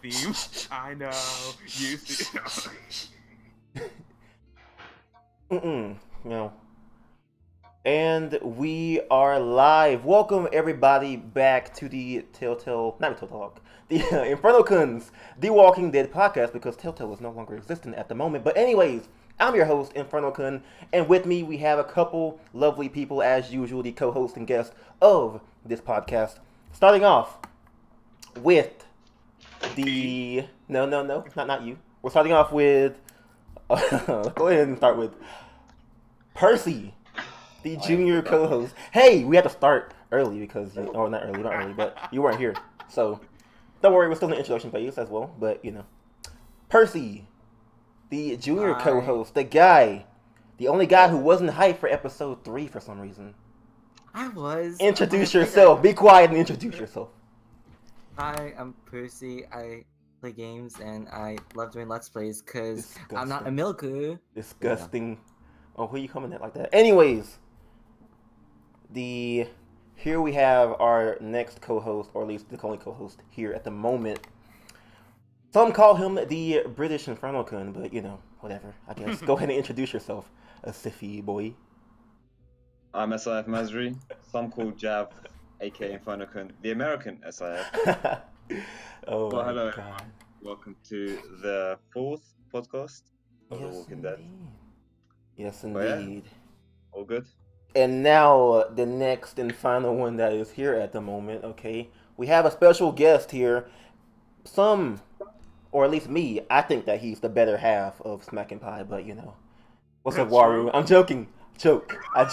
theme. I know. You see. No. And we are live. Welcome everybody back to the Telltale, not Telltale, the InfernoKun's, The Walking Dead podcast, because Telltale is no longer existent at the moment. But anyways, I'm your host, InfernoKun, and with me we have a couple lovely people, as usual, the co-host and guest of this podcast. Starting off with the... No, not you. We're starting off with... go ahead and start with Percy, the junior co-host. Hey, we had to start early because, not early, but you weren't here. So, don't worry, we're still in the introduction phase as well. But, Percy, the junior co-host, the only guy who wasn't hyped for episode 3 for some reason. I was. Introduce yourself. Be quiet and introduce yourself. Hi, I'm Percy. I play games and I love doing Let's Plays because I'm not a milker. Disgusting. Yeah. Oh, who are you coming at like that? Anyways, here we have our next co-host, or at least the only co-host here at the moment. Some call him the British InfernoKun, but whatever. I guess. Go ahead and introduce yourself, a Siffy boy. I'm SIF Masri. Some call Jav, aka InfernoKun, the American SIF. Oh, well, hello everyone. Welcome to the 4th podcast of The Walking Dead. Yes, indeed. Yeah, all good. And now, the next and final one that is here at the moment, okay? We have a special guest here. Or at least me, I think that he's the better half of Smack and Pie, but What's up, Waru? True. I'm joking. I'm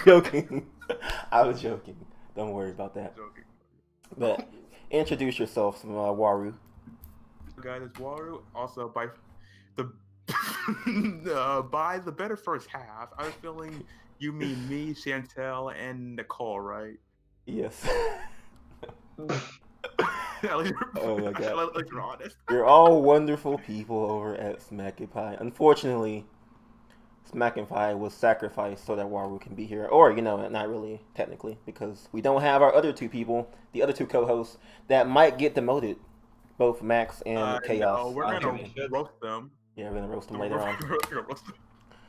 joking. I was joking. Don't worry about that. But introduce yourself, Waru. Guys, it's Waru. Also, by the better first half, I was feeling you mean me, Chantel, and Nicole, right? Yes. Oh my god. Like you're honest. You're all wonderful people over at Smack and Pie. Unfortunately, Smack and Pie was sacrificed so that Waru can be here. Or, not really, technically, because we don't have our other two people, the other two co-hosts, that might get demoted. Both Max and Chaos. No, we're gonna roast them. Yeah, we're gonna roast them later on.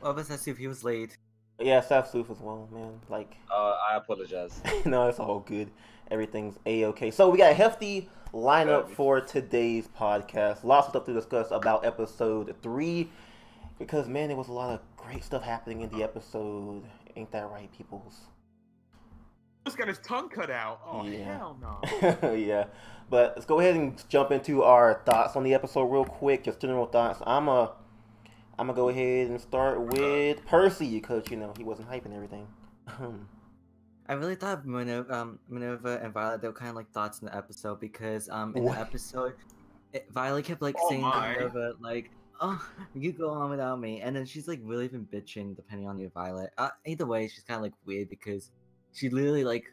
Well, but let's see if he was late. Yeah, Saf as well, man. I apologize. No, it's all good. Everything's A-okay. So we got a hefty lineup for today's podcast. Lots of stuff to discuss about episode 3. Because, man, there was a lot of great stuff happening in the episode. Ain't that right, peoples? Just got his tongue cut out. Oh, yeah. Hell no. Yeah. But let's go ahead and jump into our thoughts on the episode real quick. Just general thoughts. I'm gonna go ahead and start with Percy, because, he wasn't hyping everything. I really thought Minerva and Violet, they were kind of like thoughts in the episode because in the episode, Violet kept saying to Minerva, oh, you go on without me. And then she's really been bitching depending on your Violet. Either way, she's kind of weird because she literally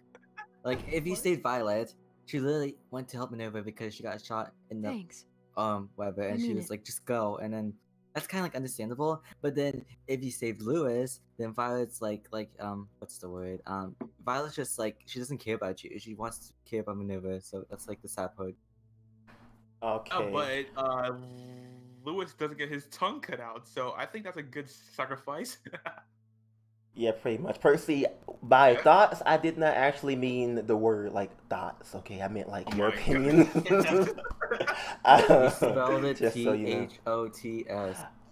if you stayed Violet, she literally went to help Minerva because she got shot in the whatever, and she was just go. And then that's kind of understandable. But then if you saved Lewis, then Violet's what's the word? Violet's just she doesn't care about you. She wants to care about Minerva. So that's the sad part. Okay. But Lewis doesn't get his tongue cut out, so I think that's a good sacrifice. Yeah, pretty much. Percy, by thoughts, I did not actually mean the word thoughts. Okay, I meant your opinion. Spelled it Thots.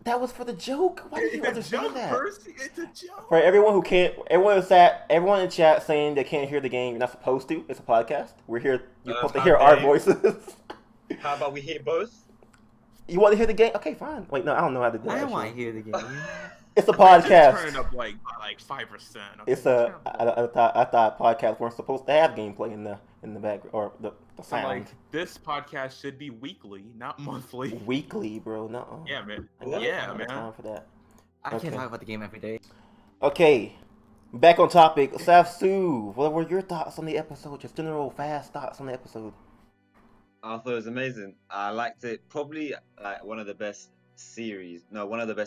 That was for the joke. Why did you understand that? Percy, it's a joke. For everyone who can't, everyone in chat saying they can't hear the game. You're not supposed to. It's a podcast. We're here. You're supposed to hear our voices. How about we hear both? You want to hear the game? Okay, fine. Wait, no, I don't know how to do that. I don't want to hear the game. It's a podcast. Turn it up by 5%. Okay? It's a. I thought podcasts weren't supposed to have gameplay in the back or the sound. This podcast should be weekly, not monthly. Weekly, bro. No. Yeah, man. Yeah, man. Time for that. I can't talk about the game every day. Okay, back on topic. Safsu, what were your thoughts on the episode? Just general fast thoughts on the episode. I thought it was amazing. I liked it. Probably one of the best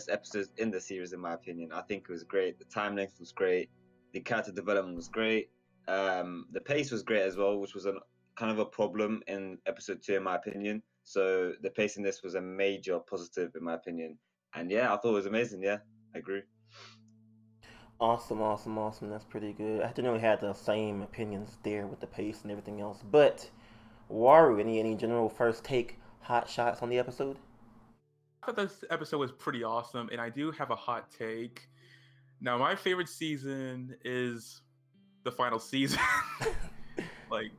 episodes in the series, in my opinion. I think it was great. The time length was great. The character development was great. The pace was great as well, which was kind of a problem in episode 2, in my opinion. So the pace in this was a major positive in my opinion. And yeah, I thought it was amazing. Yeah, I agree. Awesome. That's pretty good. I generally had the same opinions there with the pace and everything else. But Waru, any general first take hot shots on the episode? I thought this episode was pretty awesome, and I do have a hot take. Now, my favorite season is the final season. Like,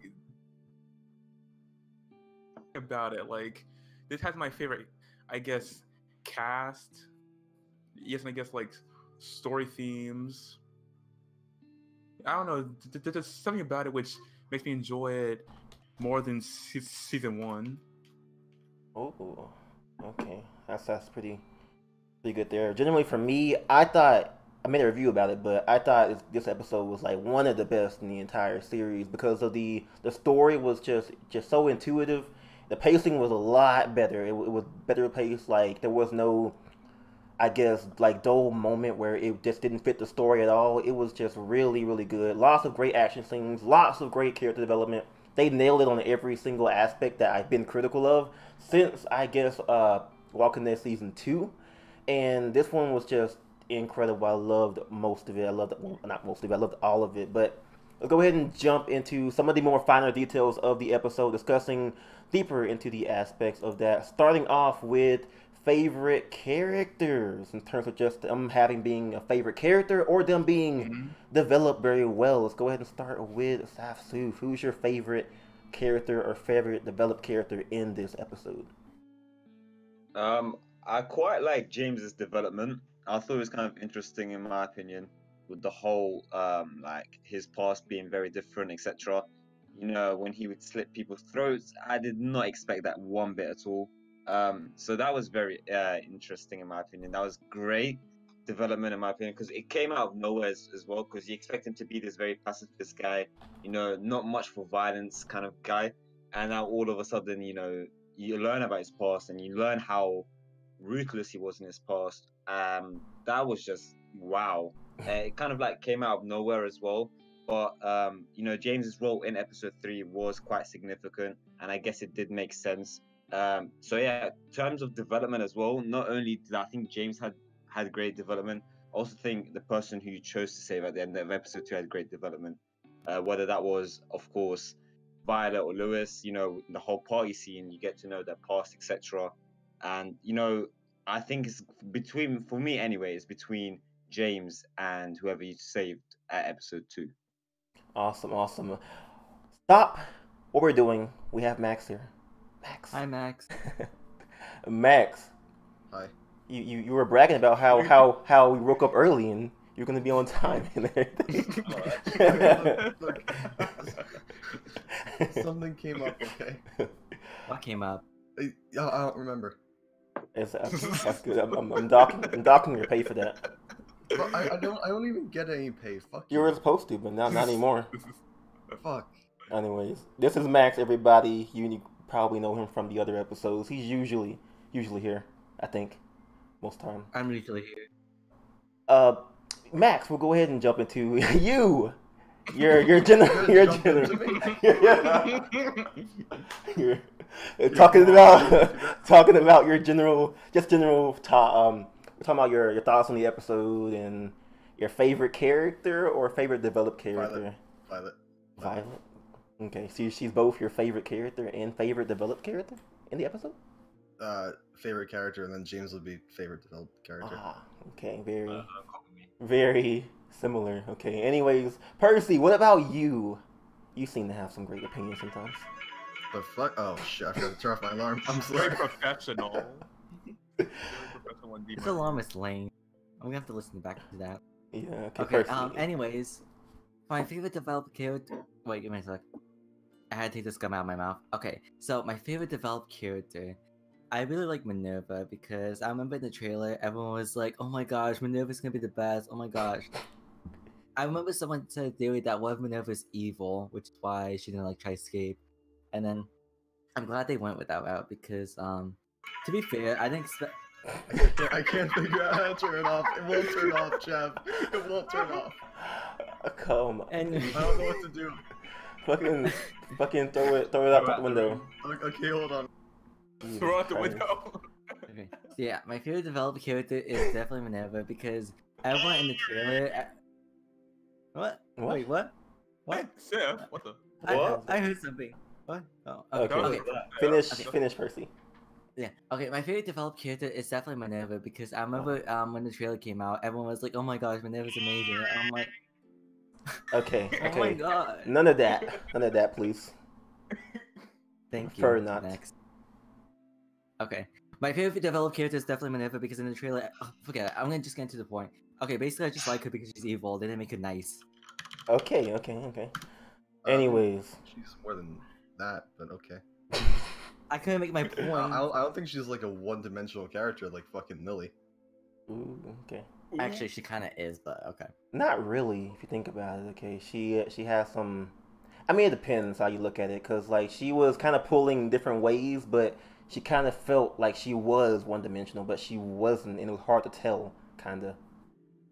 about it, like, this has my favorite, I guess, cast. Yes, and I guess like story themes. I don't know. There's something about it which makes me enjoy it more than season one. Oh, okay. That's pretty good there. Generally, for me, I thought I made a review about it, but I thought this episode was like one of the best in the entire series because of the story was just so intuitive. The pacing was a lot better. It was better paced. Like there was no, I guess, like dull moment where it just didn't fit the story at all. It was just really good. Lots of great action scenes. Lots of great character development. They nailed it on every single aspect that I've been critical of since, I guess, Walking Dead season 2. And this one was just incredible. I loved most of it. I loved, well, not most of it, I loved all of it. But let's go ahead and jump into some of the more finer details of the episode, discussing deeper into the aspects of that. Starting off with favorite characters in terms of just them having being a favorite character or them being developed very well. Let's go ahead and start with Safsuf. Who's your favorite character or favorite developed character in this episode? I quite like James's development. I thought it was kind of interesting in my opinion, with the whole like his past being very different, etc. You know, when he would slit people's throats, I did not expect that one bit at all. So that was very interesting in my opinion. That was great development in my opinion because it came out of nowhere as well. Because you expect him to be this very pacifist guy, you know, not much for violence kind of guy, and now all of a sudden, you know, you learn about his past and you learn how ruthless he was in his past. That was just wow. It kind of like came out of nowhere as well. But you know, James's role in episode 3 was quite significant, and I guess it did make sense. So yeah, in terms of development as well, not only did I think James had great development, I also think the person who you chose to save at the end of episode 2 had great development. Whether that was, of course, Violet or Lewis, you know, the whole party scene, you get to know their past, etc. And you know, I think it's between, for me anyway, it's between James and whoever you saved at episode 2. Awesome. Stop what we're doing. We have Max here. Max. Hi, Max. Max. Hi. You were bragging about how we woke up early and you're gonna be on time and everything. Look, something came up. Okay. What came up? I don't remember. That's good. I'm docking your pay for that. But I don't even get any pay. Fuck You were supposed to, but not anymore. Fuck. Anyways, this is Max. Everybody, you probably know him from the other episodes. He's usually here. I think most time. I'm usually here. Max, we'll go ahead and jump into you. Your general. You're talking about your general. We're talking about your thoughts on the episode and your favorite character or favorite developed character. Violet. Okay, so she's both your favorite character and favorite developed character in the episode? Favorite character, and then James would be favorite developed character. Okay, very similar. Okay, anyways, Percy, what about you? You seem to have some great opinions sometimes. The fuck? Oh shit, I forgot to turn off my alarm. I'm Very sorry. professional. This alarm is lame. I'm gonna have to listen back to that. Yeah, Okay, Percy. Anyways, my favorite developed character. Wait, give me a sec. I had to take this gum out of my mouth. Okay, so my favorite developed character. I really like Minerva because I remember in the trailer, everyone was like, oh my gosh, Minerva's gonna be the best. Oh my gosh. I remember someone said a theory that one of Minerva's evil, which is why she didn't like try to escape. And then I'm glad they went with that route because, to be fair, I didn't expect. I can't figure out how to turn it off. It won't turn off, Jeff. It won't turn off. Come on. And I don't know what to do. Fucking throw it out the window. Okay, hold on. Jesus Throw out the Christ. window. Okay. So yeah, my favorite developed character is definitely Minerva because everyone in the trailer. What? What? Wait, what? What? Seth, what the? What? I heard something. What? Oh, Okay. okay. Finish, Percy. Yeah. Okay. My favorite developed character is definitely Minerva because I remember when the trailer came out, everyone was like, "Oh my gosh, Minerva's amazing." I'm like, Okay. "Oh Okay. my god." None of that, please. Thank Prefer you. not. Next. Okay. My favorite developed character is definitely Minerva because in the trailer, forget it. I'm gonna just get to the point. Okay, basically, I just like her because she's evil. They didn't make her nice. Okay. Anyways, she's more than that, but okay. I couldn't make my point. I don't think she's like a one-dimensional character like fucking Lily. ooh, okay. Actually, she kind of is, but okay. Not really, if you think about it. Okay, she has some. I mean, it depends how you look at it, cause like she was kind of pulling different ways, but she kind of felt like she was one dimensional, but she wasn't, and it was hard to tell, kind of.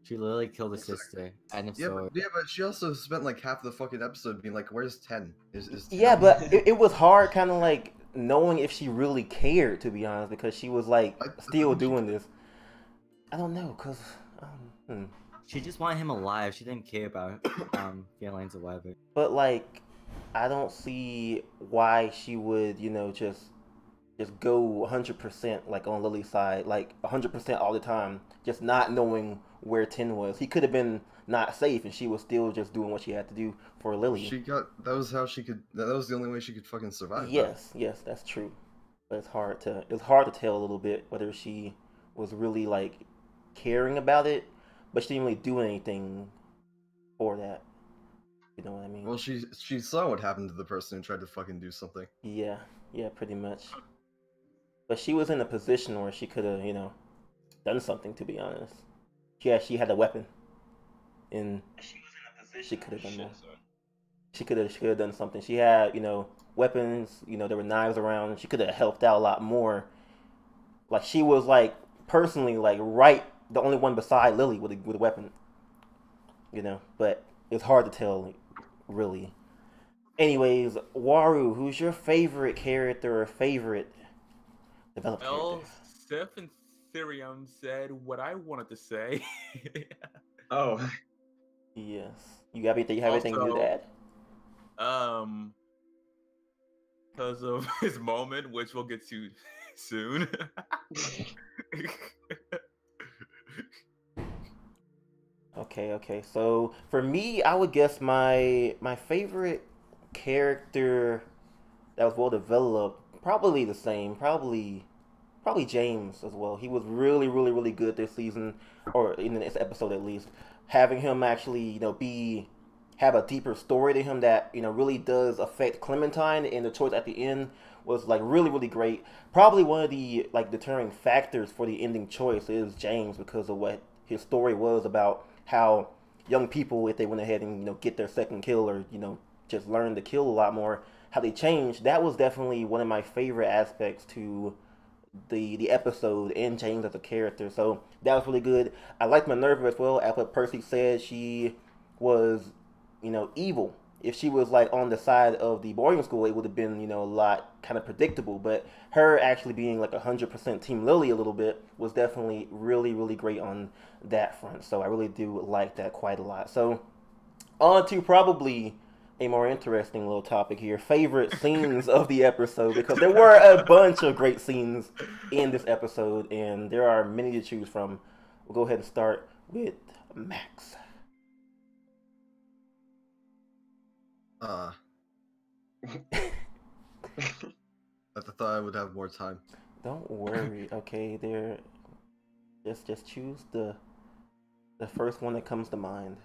She literally killed her sister. End of story. But she also spent like half the fucking episode being like, "Where's 10? Is 10? Yeah, but it was hard, kind of like knowing if she really cared, to be honest, because she was like still doing this. I don't know, cause She just wanted him alive. She didn't care about feelings or whatever. But like, I don't see why she would, just go 100% like on Lily's side, like 100% all the time, just not knowing where 10 was. He could have been not safe, and she was still just doing what she had to do for Lily. That was how she could. That was the only way she could fucking survive. Yes, that's true. But it's hard to tell a little bit whether she was really like caring about it, but she didn't really do anything for that. You know what I mean? Well, she saw what happened to the person who tried to fucking do something. Yeah, pretty much. But she was in a position where she could have, done something, to be honest. She had a weapon. And she could have done more. She could have done something. She had, weapons, there were knives around. She could have helped out a lot more. Like, she was, like, personally, like, right, the only one beside Lily with a weapon. But it's hard to tell, really. Anyways, Waru, who's your favorite character or favorite developed character? Steph and Therion said what I wanted to say. Oh. Yes. You have anything to add? Because of his moment, which we'll get to soon. Okay. So for me, I would guess my favorite character that was well developed, probably the same, probably James as well. He was really, really, really good this season, or in this episode at least. Having him actually, have a deeper story to him that, really does affect Clementine, and the choice at the end was like really, really great. Probably one of the like deterring factors for the ending choice is James, because of what his story was about, how young people, if they went ahead and get their second kill, or just learn to kill a lot more, how they changed. That was definitely one of my favorite aspects to the episode, and James as a character. So that was really good. I liked Minerva as well. As what Percy said, she was evil. If she was like on the side of the boarding school, it would have been a lot kind of predictable. But her actually being like 100% Team Lily a little bit was definitely really, really great on that front. So I really do like that quite a lot. So on to probably a more interesting little topic here: favorite scenes of the episode, because there were a bunch of great scenes in this episode, and there are many to choose from. We'll go ahead and start with Max. I thought I would have more time. Don't worry. Okay, there. Just choose the first one that comes to mind.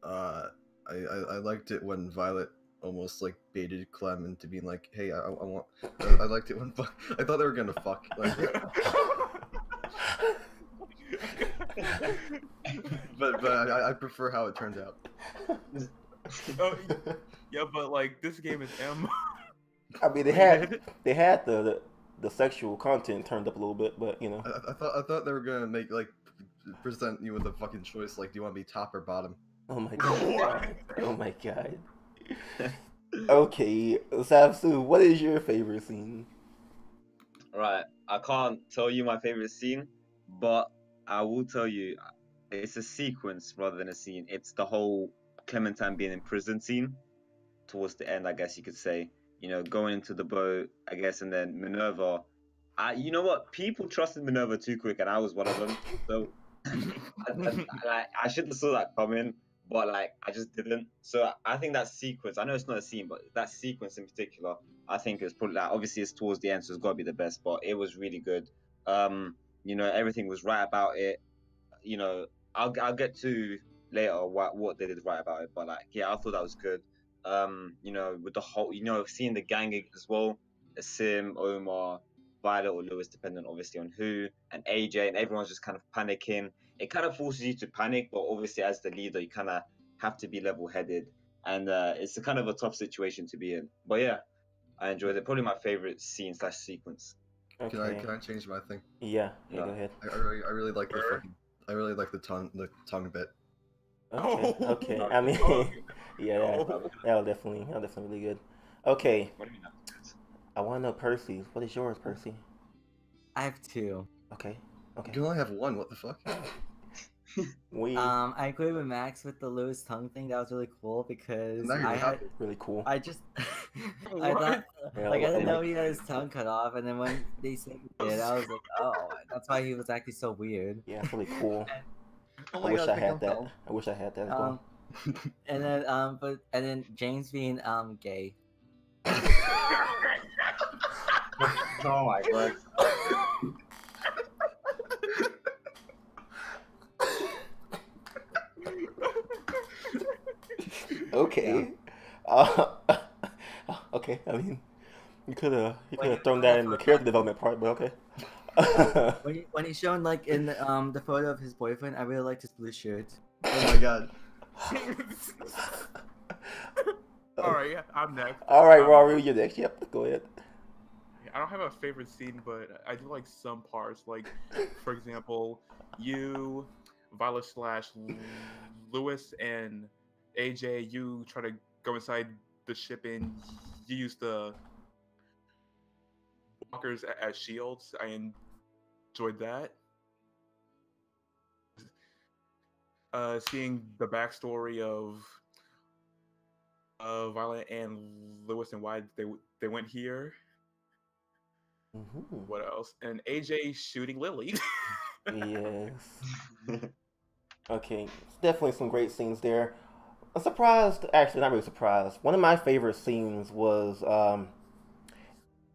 I liked it when Violet almost like baited Clem into being like, "Hey, I want." I liked it when I thought they were gonna fuck. Like, but I prefer how it turned out. Oh, yeah, but like this game is M. I mean, they had the sexual content turned up a little bit, but I thought they were gonna make like present you with a fucking choice, like, do you want to be top or bottom? Oh my god. Oh my god. Okay, Savsu, what is your favorite scene? Right. I can't tell you my favorite scene, but I will tell you it's a sequence rather than a scene. It's the whole Clementine being in prison scene towards the end, I guess you could say. You know, going into the boat, I guess, and then Minerva. You know what? People trusted Minerva too quick, and I was one of them. So I should have saw that coming, but like I just didn't. So I think that sequence. I know it's not a scene, but that sequence in particular, I think is probably like obviously it's towards the end, so it's got to be the best. But it was really good. You know, everything was right about it. You know, I'll get to later what they did right about it, but like yeah, I thought that was good. You know, with the whole, you know, seeing the gang as well, Sim, Omar, Violet or Lewis, depending obviously on who, and AJ, and everyone's just kind of panicking. It kind of forces you to panic, but obviously as the leader, you kind of have to be level-headed, and it's a kind of a tough situation to be in. But yeah, I enjoyed it. Probably my favorite scene slash sequence. Okay. Can I change my thing? Yeah. No. Go ahead. I really like the fucking. I really like the tongue bit. Okay. Oh. Okay. I mean, yeah, Oh. that'll definitely really good. Okay. What do you mean? I want to know Percy's. What is yours, Percy? I have two. Okay. You can only have one. What the fuck? I agree with Max with the Lewis tongue thing. That was really cool because Now you're I had, happy. really cool. I just, I What? thought, Yeah, like I didn't know like- he had his tongue cut off, and then when they said he did, I was like, oh, that's why he was acting so weird. Yeah, it's really cool. Oh I my wish God, I pick had him that. up. I wish I had that as well. And then James being gay. Oh my god. Okay. Okay. I mean, you could have thrown that in the character development part, but okay. When he's shown like in the photo of his boyfriend, I really liked his blue shirt. Oh my god. All right, yeah, I'm next. All right, Rory, you're next. Yep, go ahead. I don't have a favorite scene, but I do like some parts. Like, for example, you, Violet / Lewis, and AJ, you try to go inside the ship and you use the walkers as shields. I enjoyed that. Seeing the backstory of Violet and Lewis and why they went here. Mm-hmm. What else? And AJ shooting Lily. Yes. Okay, definitely some great scenes there. I'm surprised, actually not really surprised. One of my favorite scenes was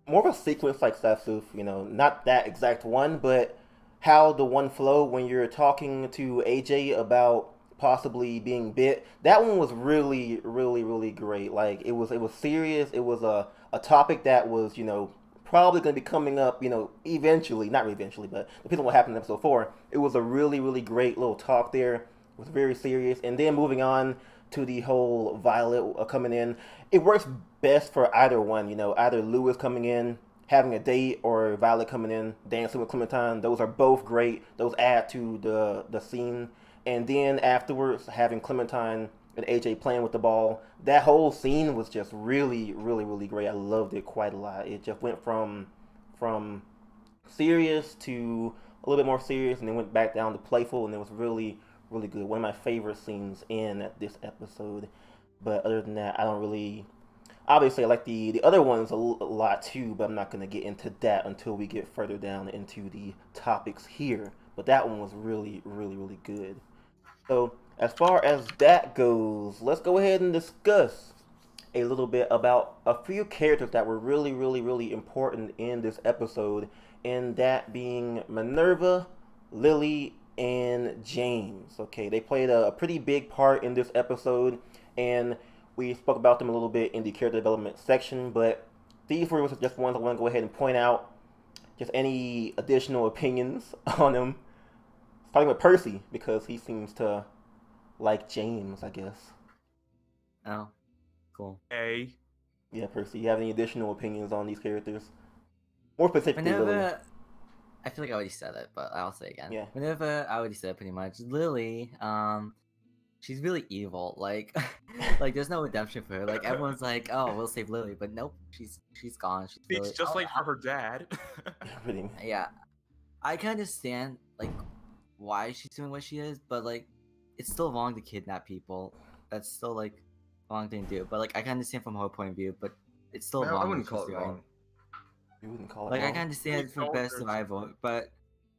more of a sequence like Safsuf, you know, not that exact one, but how the one flow when you're talking to AJ about possibly being bit. That one was really, really, really great. Like it was serious. It was a topic that was, you know, probably going to be coming up, you know, eventually, not eventually, but depending on what happened in episode 4. It was a really, really great little talk there. It was very serious. And then moving on to the whole Violet coming in, it works best for either one, you know, either Lewis coming in, having a date, or Violet coming in, dancing with Clementine. Those are both great. Those add to the scene. And then afterwards, having Clementine and AJ playing with the ball, that whole scene was just really, really, really great. I loved it quite a lot. It just went from serious to a little bit more serious, and then went back down to playful, and it was really, really good. One of my favorite scenes in this episode. But other than that, I don't really. Obviously, I like the other ones a lot too, but I'm not going to get into that until we get further down into the topics here. But that one was really, really, really good. So, as far as that goes, let's go ahead and discuss a little bit about a few characters that were really, really, really important in this episode, and that being Minerva, Lily, and James. Okay, they played a pretty big part in this episode, and we spoke about them a little bit in the character development section, but these were just ones I want to go ahead and point out. Just any additional opinions on them. Starting with Percy, because he seems to like James, I guess. Oh, cool. A. Yeah, Percy, you have any additional opinions on these characters? More specifically, Lily. Whenever, I feel like I already said it, but I'll say it again. Yeah. Whenever I already said it pretty much. Lily, she's really evil. Like, like there's no redemption for her. Like everyone's like, oh, we'll save Lily, but nope, she's gone. She's It's really just like her dad. Really. yeah. I can understand like why she's doing what she is, but like it's still wrong to kidnap people. That's still like a wrong thing to do. But like I can understand from her point of view, but it's still Man, wrong. I wouldn't what call she's it doing. wrong. You wouldn't call it Like I wrong? can understand Please it's for don't best judge. survival, but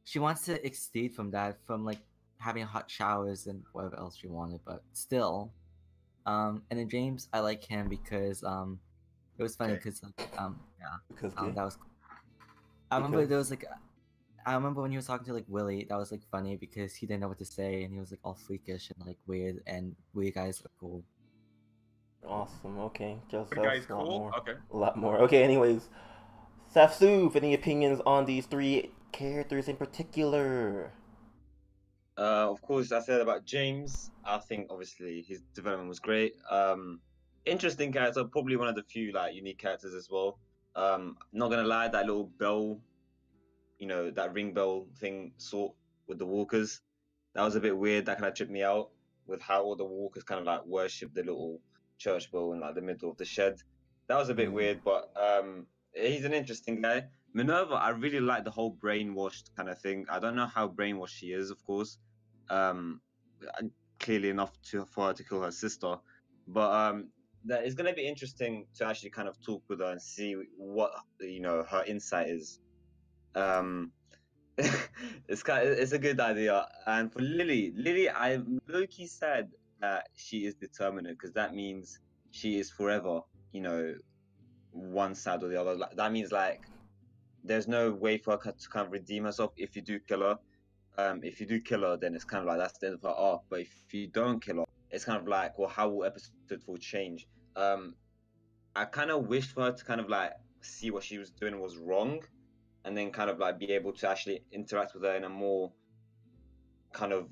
she wants to escape from that, from like having hot showers and whatever else she wanted. But still, and then James, I like him because it was funny Okay. because like yeah, Because gay. that was. I remember Because- there was like. I remember when he was talking to like Willie, that was like funny because he didn't know what to say and he was like all freakish and like weird, and weird guys are cool. Awesome. Okay. Just The guy's a lot cool. more. Okay. A lot more. Okay. Anyways, Safsuf, any opinions on these 3 characters in particular? Of course, I said about James. I think obviously his development was great. Interesting character, probably one of the few like unique characters as well. Not gonna lie, that little bell, that ring bell thing sort with the walkers, that was a bit weird. That kind of tripped me out with how all the walkers kind of like worship the little church bell in like the middle of the shed. That was a bit weird, but he's an interesting guy. Minerva, I really like the whole brainwashed kind of thing. I don't know how brainwashed she is, of course. Clearly enough for her to kill her sister, but that it's gonna be interesting to actually kind of talk with her and see what her insight is. It's a good idea. And for Lily, I'm low-key sad that she is determinate, because that means she is forever, one side or the other. Like, that means like there's no way for her to kind of redeem herself if you do kill her. If you do kill her, then it's kind of like that's the end of her arc. But if you don't kill her, it's kind of like, well, how will episode 4 change? I kind of wished for her to kind of like see what she was doing was wrong, and then kind of like be able to actually interact with her in a more kind of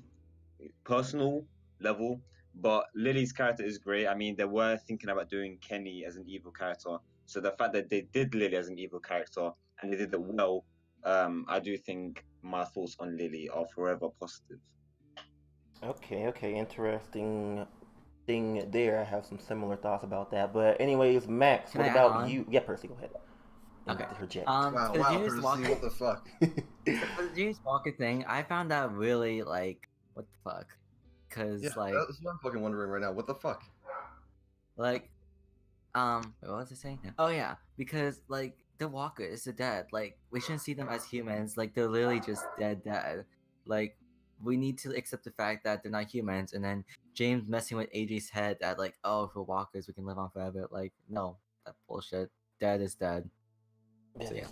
personal level. But Lily's character is great. I mean, they were thinking about doing Kenny as an evil character, so the fact that they did Lily as an evil character and they did it well, I do think my thoughts on Lily are forever positive. Okay, interesting thing there. I have some similar thoughts about that. But anyways, Max, Can what I add about on? you? Yeah, Percy, go ahead. Okay. Interject. Wow, for the James Percy, Walker, what the fuck? for the James Walker thing, I found out really like what the fuck, because Yeah, like that's what I'm fucking wondering right now. What the fuck? like wait, what was I saying? Oh yeah, because like the walkers, the dead, like we shouldn't see them as humans. Like they're literally just dead. Like we need to accept the fact that they're not humans. And then James messing with AJ's head that like, oh, if we're walkers we can live on forever. Like no, that bullshit. Dead is dead. Yeah, So, yeah.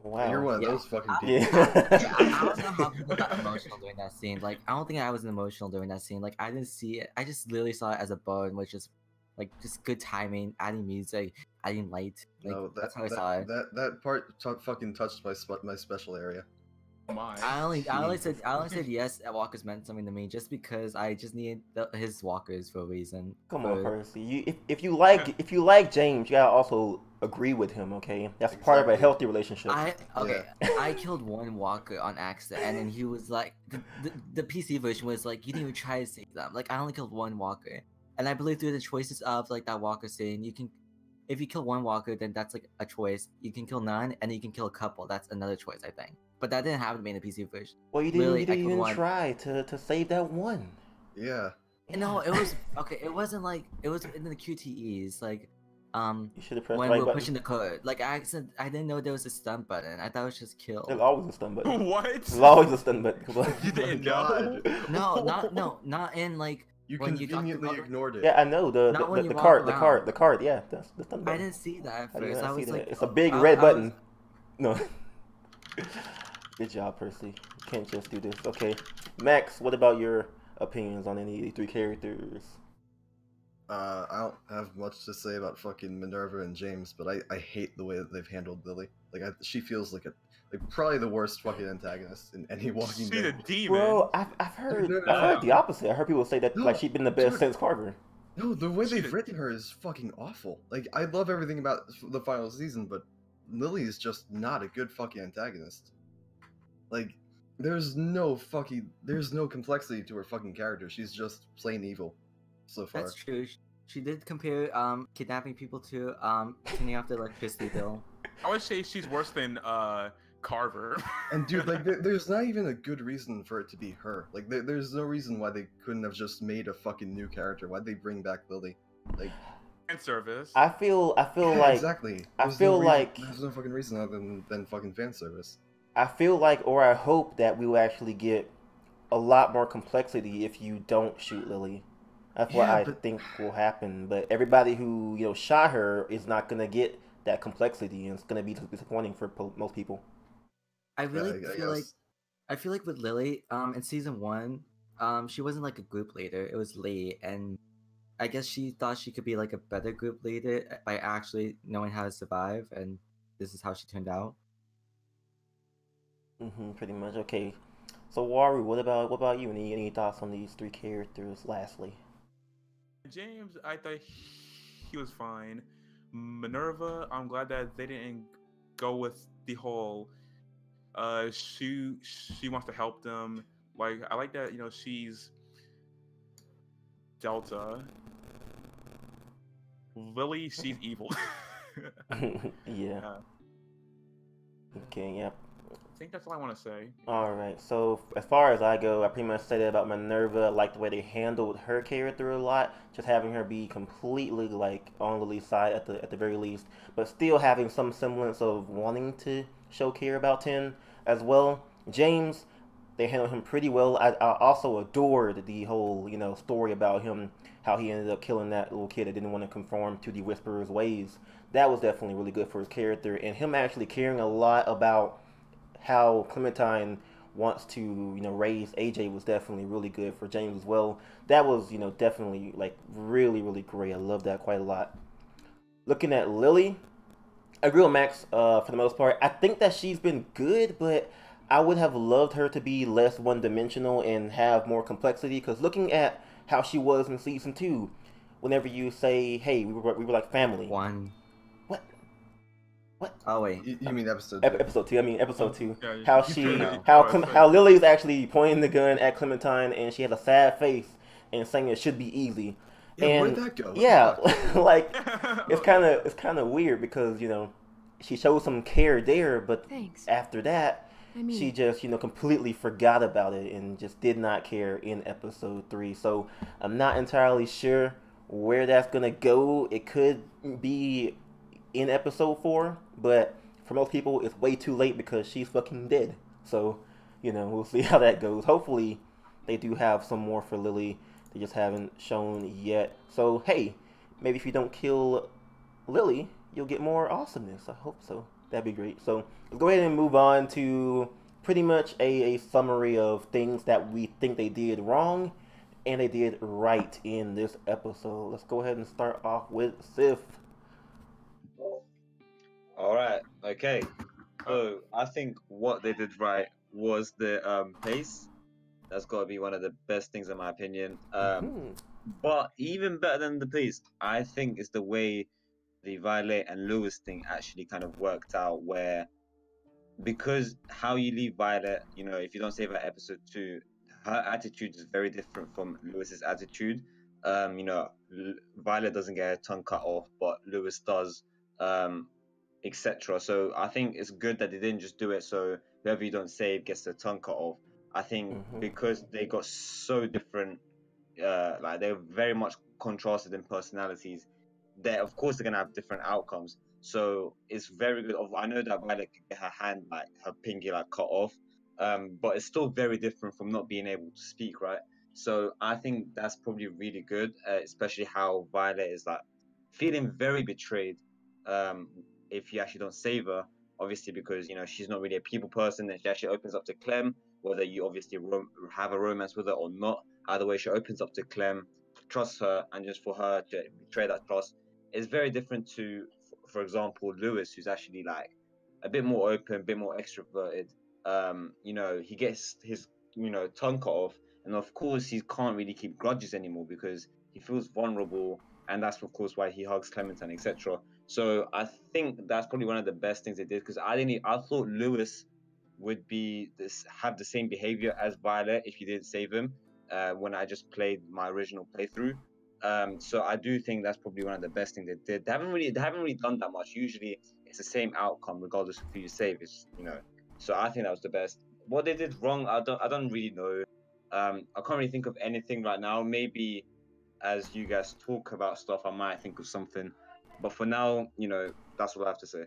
Wow. You're one of Yeah. those fucking people. Yeah. I don't know how people got emotional during that scene. Like, I don't think I was emotional during that scene. Like, I didn't see it. I just literally saw it as a burn, which is like just good timing, adding music, adding light. Like, No, that's how I saw it. that part fucking touched my special area. My. I only Jesus. said yes. That walkers meant something to me just because I just needed his walkers for a reason. Come on, But- Percy. If you like James, you gotta also agree with him. Okay, that's part of a Exactly. healthy relationship. I killed one walker on accident, and then he was like, the PC version was like, you didn't even try to save them. Like, I only killed one walker, and I believe through the choices of like that walker saying, you can, if you kill one walker, then that's like a choice. You can kill none, and you can kill a couple. That's another choice, I think. But that didn't happen to me in the PC version. Well, you didn't Literally, I killed even one. try to save that one. Yeah. No, it was okay. It wasn't like it was in the QTEs. Like, You should have pressed when the we right were button. pushing the code. Like, I didn't know there was a stun button. I thought it was just kill. There's always a stun button. What? There's always a stun button. Come on. You didn't God. know? Not in like. You When you got the conveniently rubber- ignored it. Yeah, I know Not when the you walk card, around. the card. Yeah, that's the stun I button. didn't see that at How do you first. not I see was that? like, It's a big I- red I was- button. No. Good job, Percy. You can't just do this. Okay, Max, what about your opinions on any of these 3 characters? I don't have much to say about fucking Minerva and James, but I hate the way that they've handled Lily. Like, she feels like probably the worst fucking antagonist in any Walking She's a Dead. demon. Bro, I've heard No, I heard no. the opposite. I heard people say that No, like she's been the best dude. since Carver. No, the way She they've did- written her is fucking awful. Like, I love everything about the final season, but Lily is just not a good fucking antagonist. Like, there's no complexity to her fucking character. She's just plain evil. so far. That's true. She did compare kidnapping people to turning off the electricity bill. I would say she's worse than Carver. And dude, like, there's not even a good reason for it to be her. Like, there's no reason why they couldn't have just made a fucking new character. Why'd they bring back Lily? Like, and service. I feel yeah, like exactly. I There's feel no reason, like there's no fucking reason other than fucking fan service. I feel like, or I hope that we will actually get a lot more complexity if you don't shoot Lily. That's what Yeah, I but- think will happen. But everybody who shot her is not gonna get that complexity, and it's gonna be disappointing for most people. I really I feel like guess. I feel like with Lily, in season 1, she wasn't like a group leader. It was Lee, and I guess she thought she could be like a better group leader by actually knowing how to survive, and this is how she turned out. Pretty much. Okay. So Waru, what about you? Any thoughts on these three characters? Lastly, James, I thought he was fine. Minerva, I'm glad that they didn't go with the whole she wants to help them. Like, I like that, she's Delta. Lily, she's evil. yeah. Uh, Okay. Yep. I think that's all I want to say. All right. So as far as I go, I pretty much said it about Minerva. I like the way they handled her character a lot, just having her be completely like on Lily's side at the very least, but still having some semblance of wanting to show care about Ten as well. James, they handled him pretty well. I also adored the whole story about him, how he ended up killing that little kid that didn't want to conform to the Whisperer's ways. That was definitely really good for his character, and him actually caring a lot about how Clementine wants to raise AJ was definitely really good for James as well. That was definitely like really really great. I love that quite a lot. Looking at Lily, I agree with Max for the most part. I think that she's been good, but I would have loved her to be less one-dimensional and have more complexity. Because looking at how she was in season 2, whenever you say, "Hey, we were like family." One. What? Oh wait. You mean episode 2? Episode 2. I mean episode 2. Yeah, How you she, said that. how Oh, how Lily's actually pointing the gun at Clementine, and she had a sad face and saying it should be easy. Yeah, And where'd that go? What the yeah, fuck? like it's kind of weird because she showed some care there, but Thanks. after that I mean, she just completely forgot about it and just did not care in episode 3. So I'm not entirely sure where that's gonna go. It could be in episode 4, but for most people it's way too late because she's fucking dead. So we'll see how that goes. Hopefully they do have some more for Lily. They just haven't shown yet. So hey, maybe if you don't kill Lily, you'll get more awesomeness. I hope so. That'd be great. So let's go ahead and move on to pretty much a summary of things that we think they did wrong and they did right in this episode. Let's go ahead and start off with Sif. All right. Okay. So I think what they did right was the pace. That's got to be one of the best things in my opinion. But even better than the pace, I think is the way the Violet and Lewis thing actually kind of worked out. Where because how you leave Violet, if you don't save her episode 2, her attitude is very different from Lewis's attitude. Violet doesn't get her tongue cut off, but Lewis does. Etc. So I think it's good that they didn't just do it so whoever you don't save gets their tongue cut off. I think because they got so different, like they're very much contrasted in personalities, that of course they're gonna have different outcomes. So it's very good. I know that Violet can get her hand, like her pinky, like cut off, but it's still very different from not being able to speak, right? So I think that's probably really good, especially how Violet is like feeling very betrayed. If you actually don't save her, obviously because she's not really a people person, and she actually opens up to Clem, whether you obviously have a romance with her or not. Either way, she opens up to Clem, trusts her, and just for her to betray that trust is very different to, for example, Lewis, who's actually like a bit more open, a bit more extroverted. He gets his tongue cut off, and of course he can't really keep grudges anymore because he feels vulnerable, and that's of course why he hugs Clementine, etc. So I think that's probably one of the best things they did because I thought Lewis would have the same behavior as Violet if you didn't save him. When I just played my original playthrough, So I do think that's probably one of the best things they did. They haven't really done that much. Usually it's the same outcome regardless of who you save. It's, you know. So I think that was the best. What they did wrong, I don't really know. I can't really think of anything right now. Maybe as you guys talk about stuff, I might think of something. But for now, you know, that's what I have to say.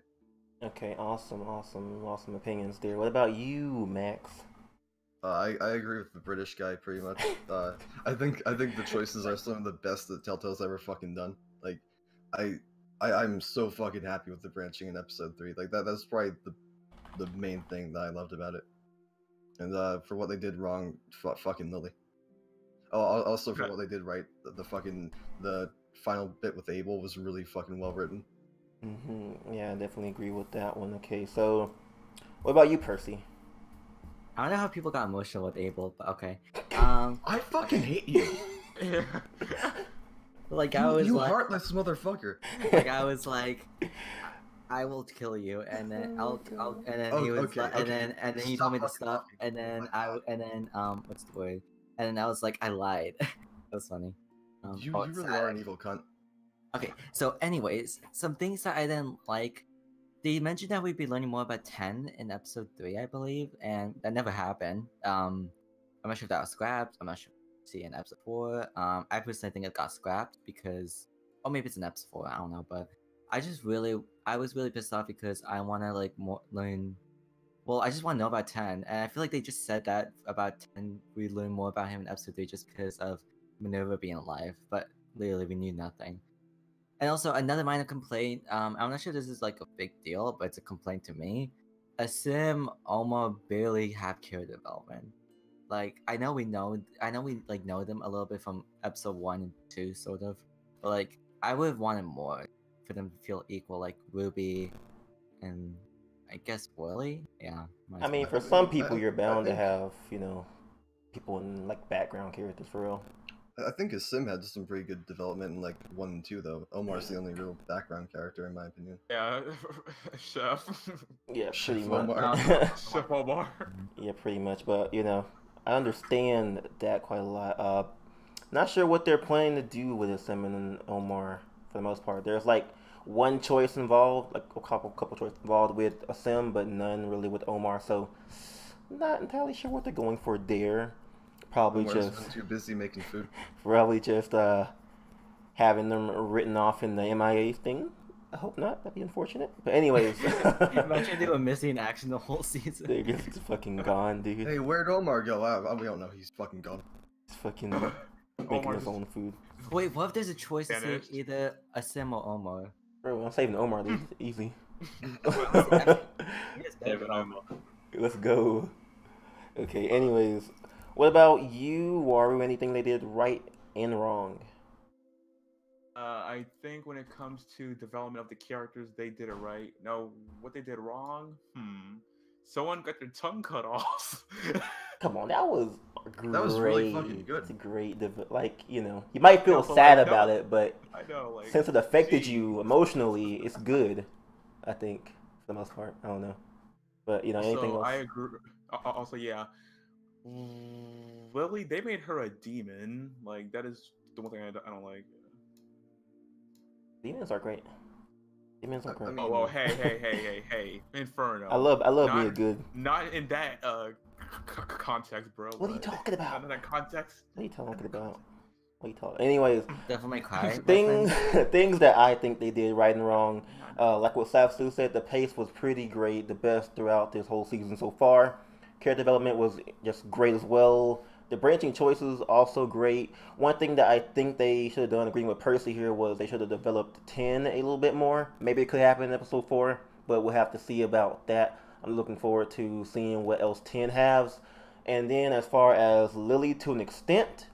Okay, awesome opinions there. What about you, Max? I agree with the British guy pretty much. I think the choices are some of the best that Telltale's ever fucking done. Like, I'm so fucking happy with the branching in episode 3. Like that's probably the main thing that I loved about it. And for what they did wrong, fucking Lily. Oh, also for what they did right, the final bit with Abel was really fucking well written. Yeah, I definitely agree with that one. Okay, so what about you, Percy? I don't know how people got emotional with Abel, but okay. I fucking hate you. Like I was you like, heartless motherfucker. like I was like, I will kill you, and then and then he was like, and then he told me to stop, and then what's the word? And then I was like, I lied. That was funny. You really are an evil cunt. Okay, so anyways, some things that I didn't like. They mentioned that we'd be learning more about 10 in episode 3, I believe, and that never happened. I'm not sure if that was scrapped. I'm not sure. See in episode 4. I personally think it got scrapped because, or maybe it's in episode 4. I don't know, but I was really pissed off because I want to like learn. Well, I just want to know about 10, and I feel like they just said that about 10. We learn more about him in episode 3 just because of Minerva being alive, but literally we knew nothing. And also another minor complaint. I'm not sure this is like a big deal, but it's a complaint to me. Asim almost barely have character development. Like I know we like know them a little bit from episode 1 and 2, sort of, but like I would have wanted more for them to feel equal, like Ruby and I guess Willie. Yeah. I mean, for some people, you're bound to have people in like background characters for real. I think his Sim had some pretty good development in like 1 and 2 though. Omar's the only real background character in my opinion. Yeah, Chef. Yeah, pretty Chef much. Omar. Chef Omar. Yeah, pretty much. But I understand that quite a lot. Not sure what they're planning to do with Sim and Omar for the most part. There's like one choice involved, like a couple choices involved with a Sim, but none really with Omar. So not entirely sure what they're going for there. Probably Omar's just too busy making food. Probably just having them written off in the MIA thing. I hope not. That'd be unfortunate. But anyways, imagine they were missing action the whole season. They're just fucking gone, dude. Hey, where'd Omar go? We don't know. He's fucking gone. He's fucking making his own food. Wait, what if there's a choice to say either Asim or Omar? Bro, I'm saving Omar. This is easy. Let's go. Okay. Anyways, what about you, Waru? Anything they did right and wrong? I think when it comes to development of the characters, they did it right. No, what they did wrong? Someone got their tongue cut off. Come on, that was great. That was really fucking good. It's a great, you might feel sad about it, but I know, like, since it affected you emotionally, it's good. I think for the most part. I don't know, but anything else? I agree. Also, yeah, Lily, they made her a demon. Like that is the one thing I don't like. Demons are great. Demons are great. Oh well, hey, Inferno. I love being good. Not in that context, bro. What are you talking about? Not in that context. What are you talking about? Anyways, definitely cry. things that I think they did right and wrong. Like what Safsu said, the pace was pretty great, the best throughout this whole season so far. Character development was just great as well. The branching choices also great. One thing that I think they should have done, agreeing with Percy here, was they should have developed 10 a little bit more. Maybe it could happen in episode 4, but we'll have to see about that. I'm looking forward to seeing what else 10 has. And then as far as Lily, to an extent,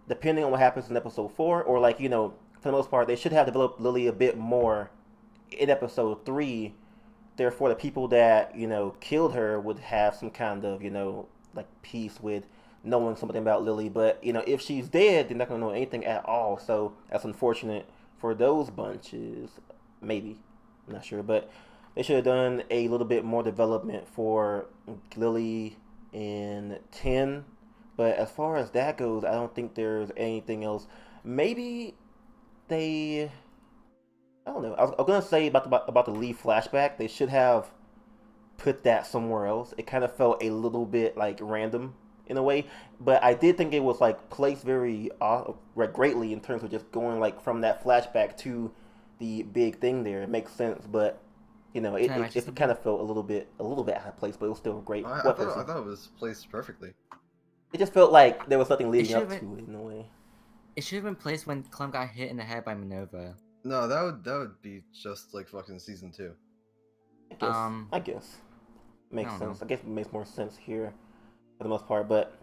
depending on what happens in episode 4, or for the most part, they should have developed Lily a bit more in episode 3. Therefore, the people that, killed her would have some kind of, peace with knowing something about Lily. But, if she's dead, they're not going to know anything at all. So that's unfortunate for those bunches. Maybe. I'm not sure. But they should have done a little bit more development for Lily in 10. But as far as that goes, I don't think there's anything else. maybe they. I don't know. I was gonna say about the Lee flashback. They should have put that somewhere else. It kind of felt a little bit like random in a way, but I did think it was like placed very greatly in terms of just going like from that flashback to the big thing there. It makes sense, but you know, it kind of felt a little bit out of place, but it was still great. I thought it was placed perfectly. It just felt like there was nothing leading up to it in a way. It should have been placed when Clem got hit in the head by Minerva. No, that would be just like fucking season 2. I guess. Makes sense. I guess it makes more sense here for the most part, but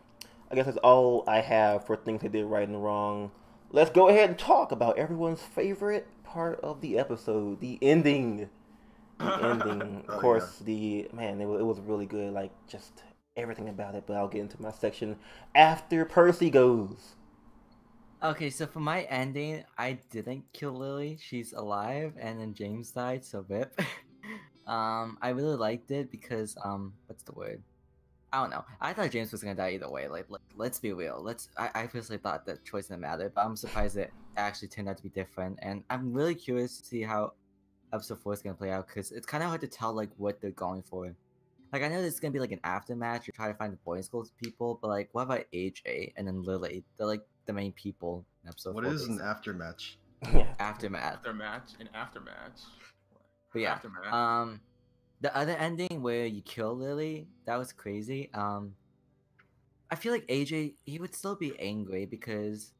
I guess that's all I have for things they did right and wrong. Let's go ahead and talk about everyone's favorite part of the episode, the ending. The ending, of course, it was really good, like just everything about it, but I'll get into my section after Percy goes. Okay, so for my ending, I didn't kill Lily. She's alive, and then James died, so rip. I really liked it because what's the word? I don't know. I thought James was gonna die either way. Like let's be real. I personally thought that choice didn't matter, but I'm surprised it actually turned out to be different, and I'm really curious to see how episode 4 is gonna play out because it's kind of hard to tell like what they're going for. Like I know it's gonna be like an aftermatch. You're trying to find the boys' school people, but like what about AJ and then Lily? They're like the main people in episode 4. What is an aftermatch? Aftermath. Aftermatch. But yeah, Aftermath. the other ending where you kill Lily, that was crazy. I feel like AJ, he would still be angry because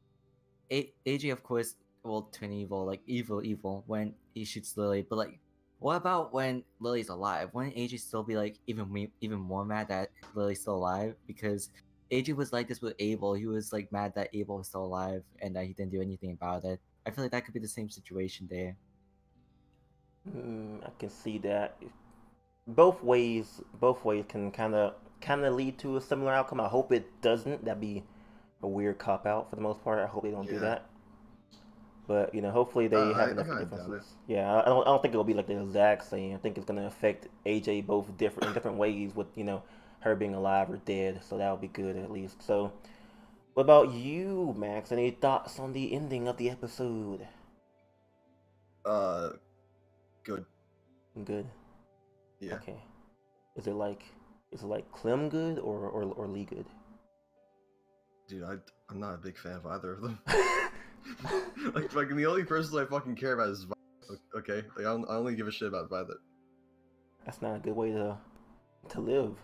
AJ, of course, will turn evil, like evil when he shoots Lily. But like, what about when Lily's alive? Wouldn't AJ still be like even more mad that Lily's still alive? Because AJ was like this with Abel. He was like mad that Abel was still alive and that he didn't do anything about it. I feel like that could be the same situation there. I can see that. Both ways can kind of lead to a similar outcome. I hope it doesn't. That'd be a weird cop out for the most part. I hope they don't do that. But you know, hopefully they have enough differences. Yeah, I don't think it'll be like the exact same. I think it's gonna affect AJ both in different ways with her being alive or dead. So that'll be good at least. So, what about you, Max? Any thoughts on the ending of the episode? Good. Good. Yeah. Okay. Is it like Clem good or Lee good? Dude, I'm not a big fan of either of them. like the only person I fucking care about is Violet. Okay, like I only give a shit about Violet. That's not a good way to live.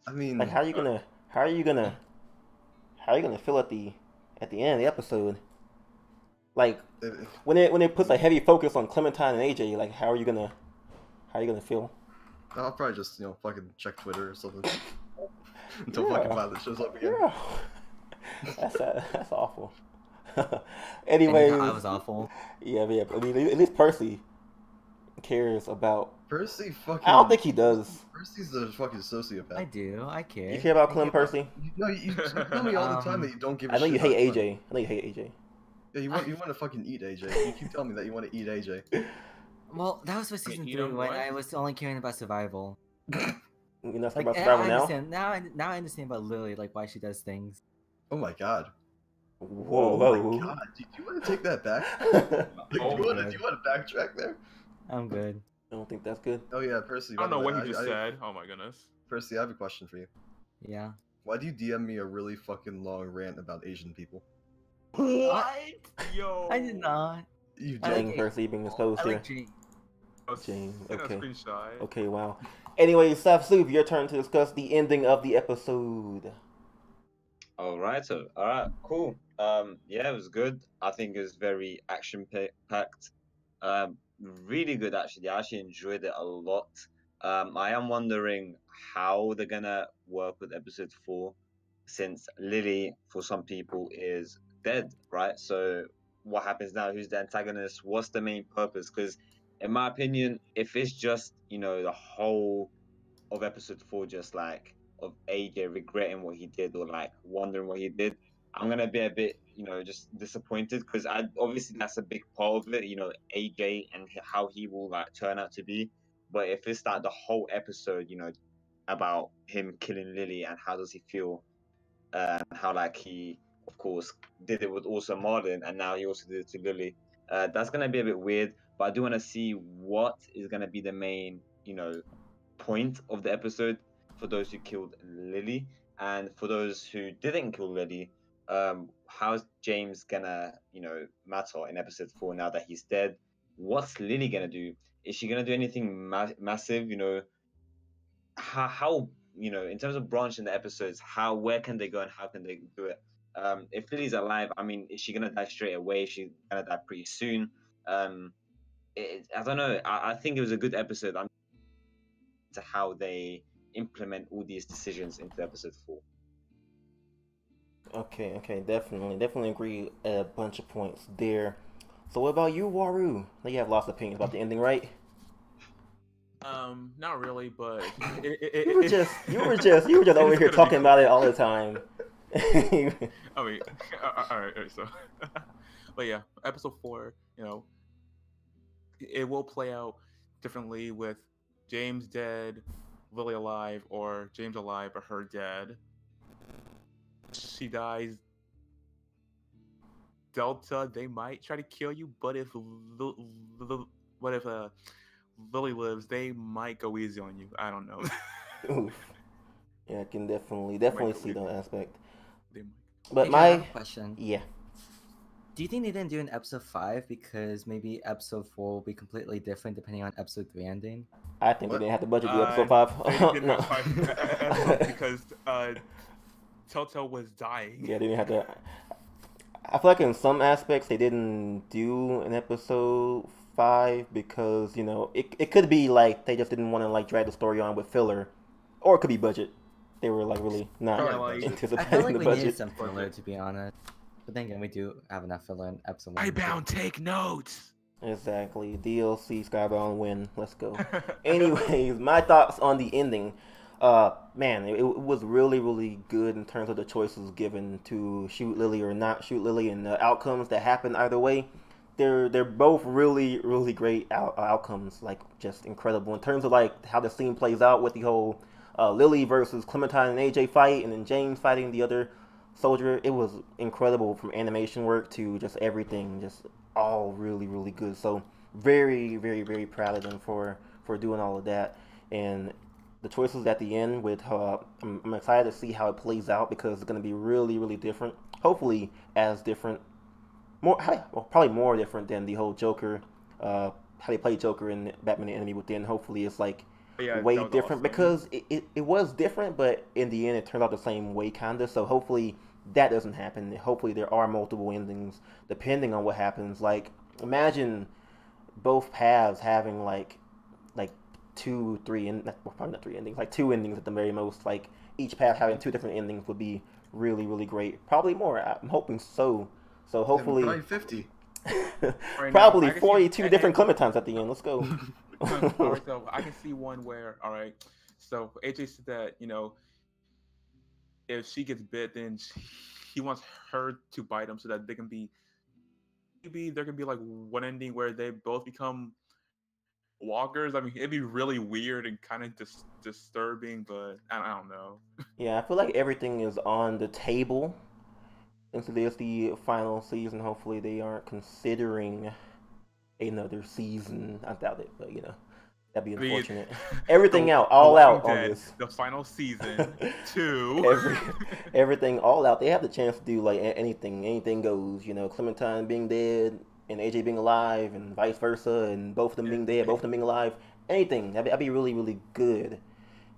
I mean, like how are you gonna feel at the end of the episode? Like when it puts a heavy focus on Clementine and AJ, like how are you gonna feel? I'll probably just fucking check Twitter or something until fucking Violet shows up again. Yeah. That's awful. Anyway, I was awful. Yeah. I mean, at least Percy cares about. Percy fucking. I don't think he does. Percy's a fucking sociopath. I do. I care. You care about Clem, Percy? No, you tell me all the time that you don't give a shit. I know you hate AJ. I know you hate AJ. Yeah, you want to fucking eat AJ. You keep telling me that you want to eat AJ. Well, that was for season 3 when I was only caring about survival. You're not like, about survival now? Now I understand about Lily, like why she does things. Oh my god. Whoa. Oh my god. Do you want to take that back? Do you want to backtrack there? I'm good. I don't think that's good. Oh yeah, Percy. I don't know what he just said. Oh my goodness. Percy, I have a question for you. Yeah. Why do you DM me a really fucking long rant about Asian people? What? Yo. I did not. You did. Percy being exposed here. Jane. Okay. Okay, wow. Anyway, Soup, your turn to discuss the ending of the episode. Alright, cool. Yeah, it was good. I think it was very action-packed. Really good, actually. I actually enjoyed it a lot. I am wondering how they're gonna work with episode 4, since Lily, for some people, is dead, right? So what happens now? Who's the antagonist? What's the main purpose? Because in my opinion, if it's just, the whole of episode 4 just like of AJ regretting what he did or like wondering what he did, I'm gonna be a bit, just disappointed, because obviously that's a big part of it, AJ and how he will like turn out to be. But if it's like the whole episode, about him killing Lily and how does he feel, how like he of course, did it with also Marlon, and now he also did it to Lily. That's gonna be a bit weird, but I do want to see what is gonna be the main, point of the episode for those who killed Lily, and for those who didn't kill Lily. How's James gonna, matter in episode 4 now that he's dead? What's Lily gonna do? Is she gonna do anything massive? How in terms of branching the episodes, where can they go and how can they do it? If Lily's alive, I mean, is she gonna die straight away? Is she gonna die pretty soon? I don't know. I think it was a good episode. I'm to how they implement all these decisions into episode 4. Okay, definitely agree at a bunch of points there. So what about you, Waru? Now you have lots of opinions about the ending, right? Not really, but You were just over here talking about it all the time. I mean, all right, so, but yeah, episode 4, it will play out differently with James dead, Lily alive, or James alive but her dead. She dies. Delta, they might try to kill you, but if Lily lives, they might go easy on you. I don't know. Oof. Yeah, I can definitely see that aspect. They might. But I have a question. Yeah. Do you think they didn't do an episode 5 because maybe episode 4 will be completely different depending on episode 3 ending? I think they didn't have the budget to do episode 5. They didn't have 5 because Telltale was dying. Yeah, they didn't have to. I feel like in some aspects they didn't do an episode 5 because it could be like they just didn't want to like drag the story on with filler, or it could be budget. They were like really not anticipating I feel like the we budget. needed some filler, to be honest. But then again, we do have enough filler in episode 1. Take notes. Exactly. DLC Skybound win. Let's go. Anyways, my thoughts on the ending. Man, it was really, really good in terms of the choices given to shoot Lily or not shoot Lily, and the outcomes that happen either way. They're both really, really great outcomes. Like, just incredible in terms of like how the scene plays out with the whole Lily versus Clementine and AJ fight, and then James fighting the other soldier. It was incredible from animation work to just everything, just all really, really good. So very, very, very proud of them for doing all of that. And the choices at the end with I'm excited to see how it plays out because it's going to be really, really different. Hopefully as different, probably more different than the whole Joker, how they play Joker in Batman: The Enemy Within. Hopefully it's like way different awesome. Because it was different, but in the end it turned out the same way kinda. So hopefully that doesn't happen. Hopefully there are multiple endings depending on what happens. Like, imagine both paths having like 2, 3, and probably not 3 endings, like 2 endings at the very most. Like each path having 2 different endings would be really, really great. Probably more. I'm hoping so. So hopefully, probably 50. Probably 42 different Clementines at the end. Let's go. Alright, so I can see one where, alright, so AJ said that, if she gets bit, then he wants her to bite him so that they can be, maybe there can be like one ending where they both become walkers. I mean, it'd be really weird and kind of disturbing, but I don't know. Yeah, I feel like everything is on the table. And so there's the final season. Hopefully they aren't considering another season. I doubt it, but that'd be unfortunate. Everything out, all out on this. The final season 2. Everything all out. They have the chance to do like anything goes. Clementine being dead and AJ being alive, and vice versa, and both of them being dead, both of them being alive. Anything. That'd be really, really good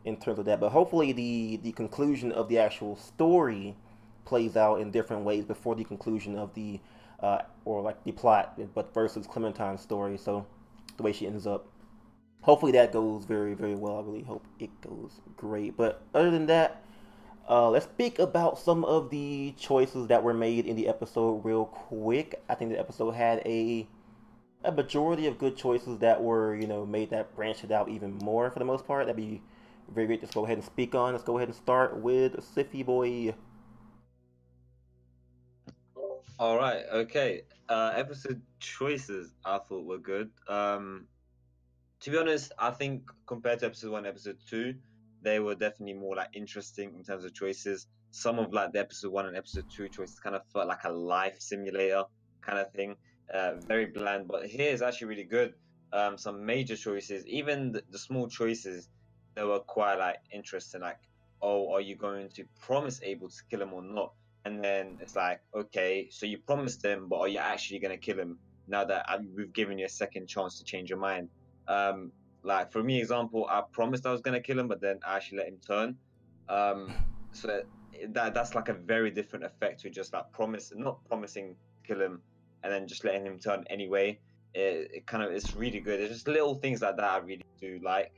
in terms of that. But hopefully the conclusion of the actual story plays out in different ways before the conclusion of the or like the plot, but versus Clementine's story. So the way she ends up, hopefully that goes very, very well. I really hope it goes great. But other than that, let's speak about some of the choices that were made in the episode real quick. I think the episode had a majority of good choices that were made that branched it out even more for the most part. That'd be very great to go ahead and speak on. Let's go ahead and start with Siffy Boy. All right, okay. Episode choices I thought were good. To be honest, I think compared to episode 1, episode 2, they were definitely more like interesting in terms of choices. Some of like the episode 1 and episode 2 choices kind of felt like a life simulator kind of thing. Very bland, but here is actually really good. Some major choices, even the small choices, they were quite like interesting. Like, oh, are you going to promise Abel to kill him or not? And then it's like, okay, so you promised him, but are you actually going to kill him now that we've given you a second chance to change your mind? Like for me, example, I promised I was going to kill him, but then I actually let him turn. So that's like a very different effect to just like not promising to kill him and then just letting him turn anyway. It kind of, it's really good. It's just little things like that I really do like.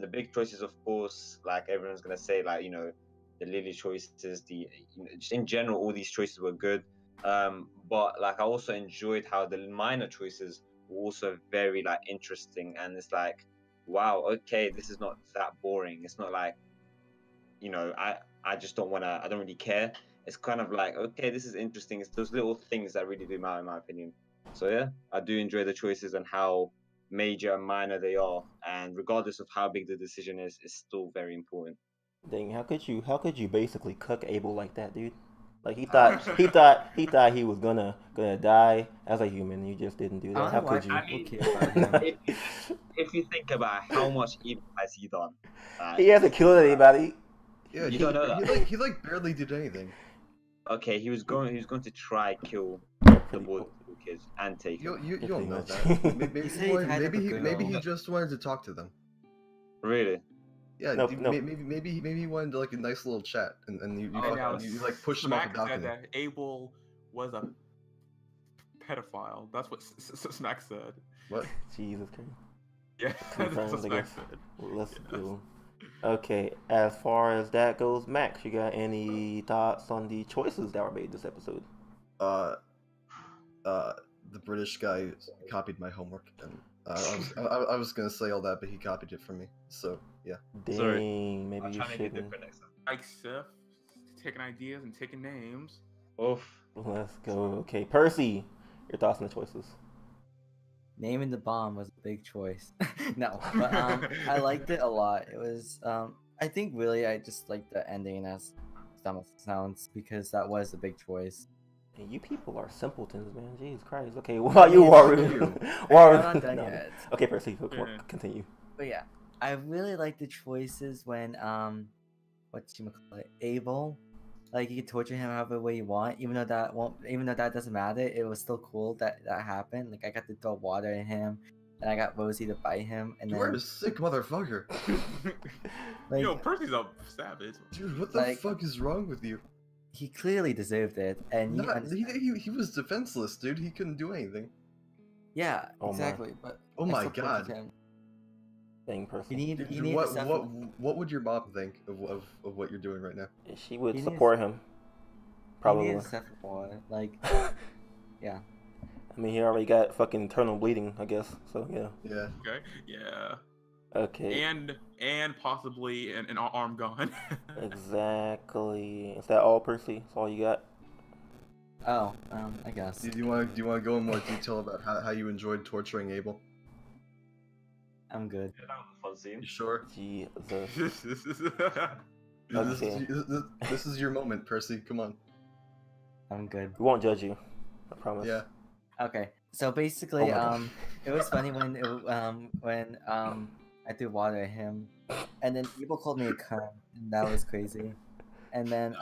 The big choices, of course, like everyone's gonna say, like, you know, the Lily choices, just in general, all these choices were good. But like I also enjoyed how the minor choices were also very like interesting, and it's like, wow, okay, this is not that boring. It's not like, you know, I just don't wanna, I don't really care. It's kind of like, okay, this is interesting. It's those little things that really do matter in my opinion. So yeah, I do enjoy the choices and how major and minor they are, and regardless of how big the decision is, it's still very important. Dang, how could you basically cook Abel like that, dude? Like he thought he was gonna die as a human. You just didn't do I that. don't How know why could you? I people mean, care about him. if you think about how much evil has he done, He hasn't killed anybody. Yeah, You he, don't know that. he like barely did anything. Okay, he was going to try kill the boy kids and take him. You Yeah, don't know pretty that. much. Maybe He said he he wanted, tied up a girl. maybe he just wanted to talk to them. Really? Yeah, Nope, nope. maybe he wanted like a nice little chat, and you And now you like pushed him off the Smack said balcony. that Abel was a pedophile. That's what Smack said. What? Jesus Christ. Yeah, that's what Confirmed, I Smack guess. said. Let's Yes. go. Okay, as far as that goes, Max, you got any thoughts on the choices that were made this episode? Uh, the British guy copied my homework, and I was gonna say all that, but he copied it from me. So yeah. Dang, Sorry. maybe I'll you try to be shouldn't. different next time. Like Sif, taking ideas and taking names. Oof. Let's go. Okay, Percy, your thoughts on the choices? Naming the bomb was a big choice. No, but I liked it a lot. It was I think really I just liked the ending as dumb as it sounds because that was a big choice. Hey, you people are simpletons, man. Jesus Christ. Okay, what about you, Waru? Waru. I'm not done No. yet. Okay, Percy, continue. But yeah, I really like the choices when Abel, like you can torture him however way you want, even though that doesn't matter. It was still cool that happened. Like I got to throw water at him, and I got Rosie to bite him, and You then are a sick motherfucker. like Yo, Percy's a savage. Dude, what the Like- fuck is wrong with you? he clearly deserved it, and you Not, understand. he was defenseless, dude. He couldn't do anything. Yeah, Oh my. exactly. But Oh I my still tortured God. him. Dang, Percy. You need Dude, you need what to suffer. what would your mom think of what you're doing right now? She would He needs- support him. You Probably. need to suffer more. Like yeah. I mean, he already got fucking internal bleeding, I guess. So, yeah. Yeah. Okay. Yeah. Okay. And possibly an arm gone. Exactly. Is that all, Percy? That's all you got? Oh, I guess. Do you want to go in more detail about how you enjoyed torturing Abel? I'm good. Yeah, that was a fun scene. You sure? Jesus. This is your moment, Percy. Come on. I'm good. We won't judge you. I promise. Yeah. Okay. So basically, Oh my God. it was funny when I threw water at him, and then Abel called me a cunt, and that was crazy. And then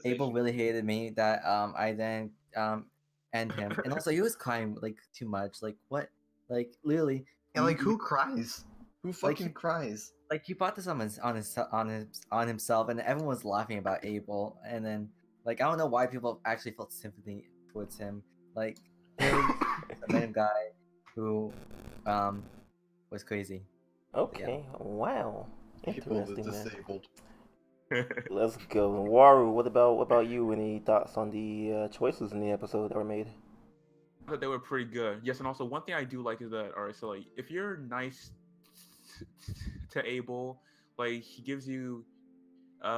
Abel really hated me that I then end him, and also he was crying like too much. Like what? Like literally. Yeah, like who cries? Who Like, fucking cries? Like he brought this on himself, and everyone was laughing about Abel. And then like I don't know why people actually felt sympathy towards him. Like really, a random guy who was crazy. Okay. Wow. People Interesting, man. disabled. Let's go. Waru, what about you? Any thoughts on the choices in the episode that were made? I thought they were pretty good. Yes, and also one thing I do like is that, alright, so like if you're nice to Abel, like he gives you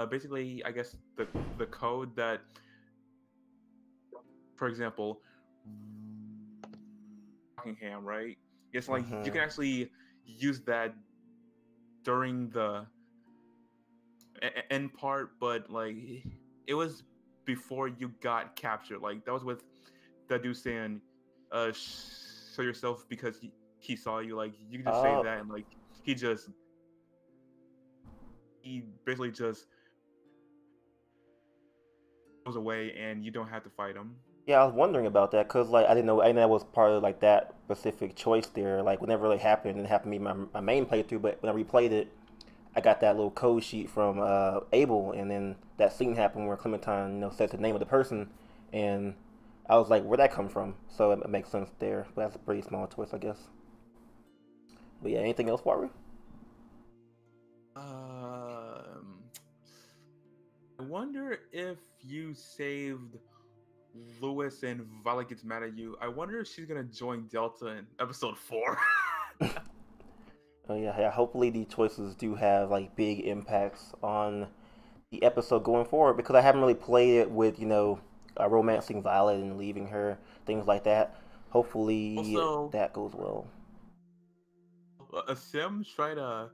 basically I guess the code that, for example, Rockingham, right? It's like you can actually use that during the in part, but like it was before you got captured. Like that was with that dude saying, show yourself because he saw you. Like you can just say that, and like he basically just goes away, and you don't have to fight him. Yeah, I was wondering about that because like I didn't know that was part of like that specific choice there. Like, whenever it happened, it happened to be my main playthrough. But when I replayed it, I got that little code sheet from Abel, and then that scene happened where Clementine, says the name of the person, and I was like, where'd that come from? So it makes sense there. But that's a pretty small choice, I guess. But yeah, anything else, Waru? I wonder if you saved Lewis and Violet gets mad at you. I wonder if she's gonna join Delta in episode 4. Oh yeah. Hopefully the choices do have like big impacts on the episode going forward, because I haven't really played it with romancing Violet and leaving her, things like that. Hopefully Also, that goes well. A Sim try to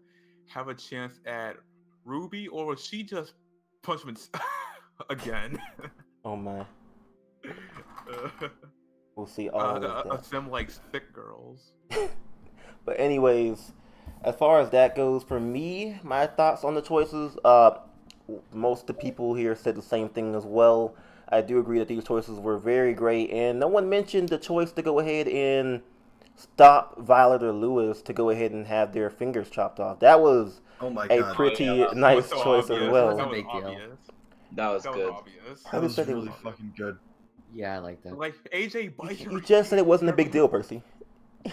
have a chance at Ruby, or was she just punishments again? Oh my. We'll see all of that. A Sim likes thick girls. But anyways, as far as that goes, for me, my thoughts on the choices, most of the people here said the same thing as well. I do agree that these choices were very great, and no one mentioned the choice to go ahead and stop Violet or Lewis to go ahead and have their fingers chopped off. That was a pretty nice choice as well. That was a big deal. That was good. Obvious. That was really fucking good. Yeah, I like that. Like AJ bite You just said it wasn't a big deal, Percy.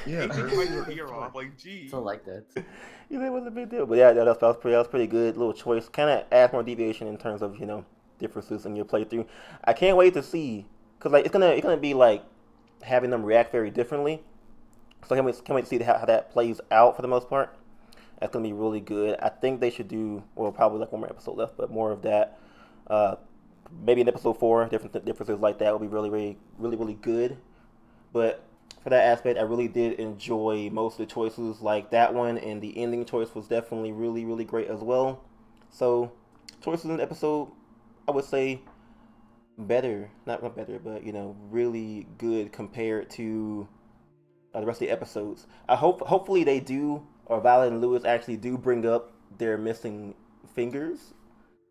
Yeah, AJ bite your ear off. Like, geez. Still like that. You said it wasn't a big deal, but yeah, that was pretty good. Little choice, kind of adds more deviation in terms of differences in your playthrough. I can't wait to see, cause like it's gonna be like having them react very differently. So can't wait to see how that plays out for the most part. That's gonna be really good. I think they should do, well, probably like one more episode left, but more of that. Maybe in episode 4, differences like that will be really good. But for that aspect, I really did enjoy most of the choices. Like that one, and the ending choice was definitely really great as well. So choices in the episode, I would say better, not better, but really good compared to the rest of the episodes. Hopefully they do, or Violet and Lewis actually do bring up their missing fingers,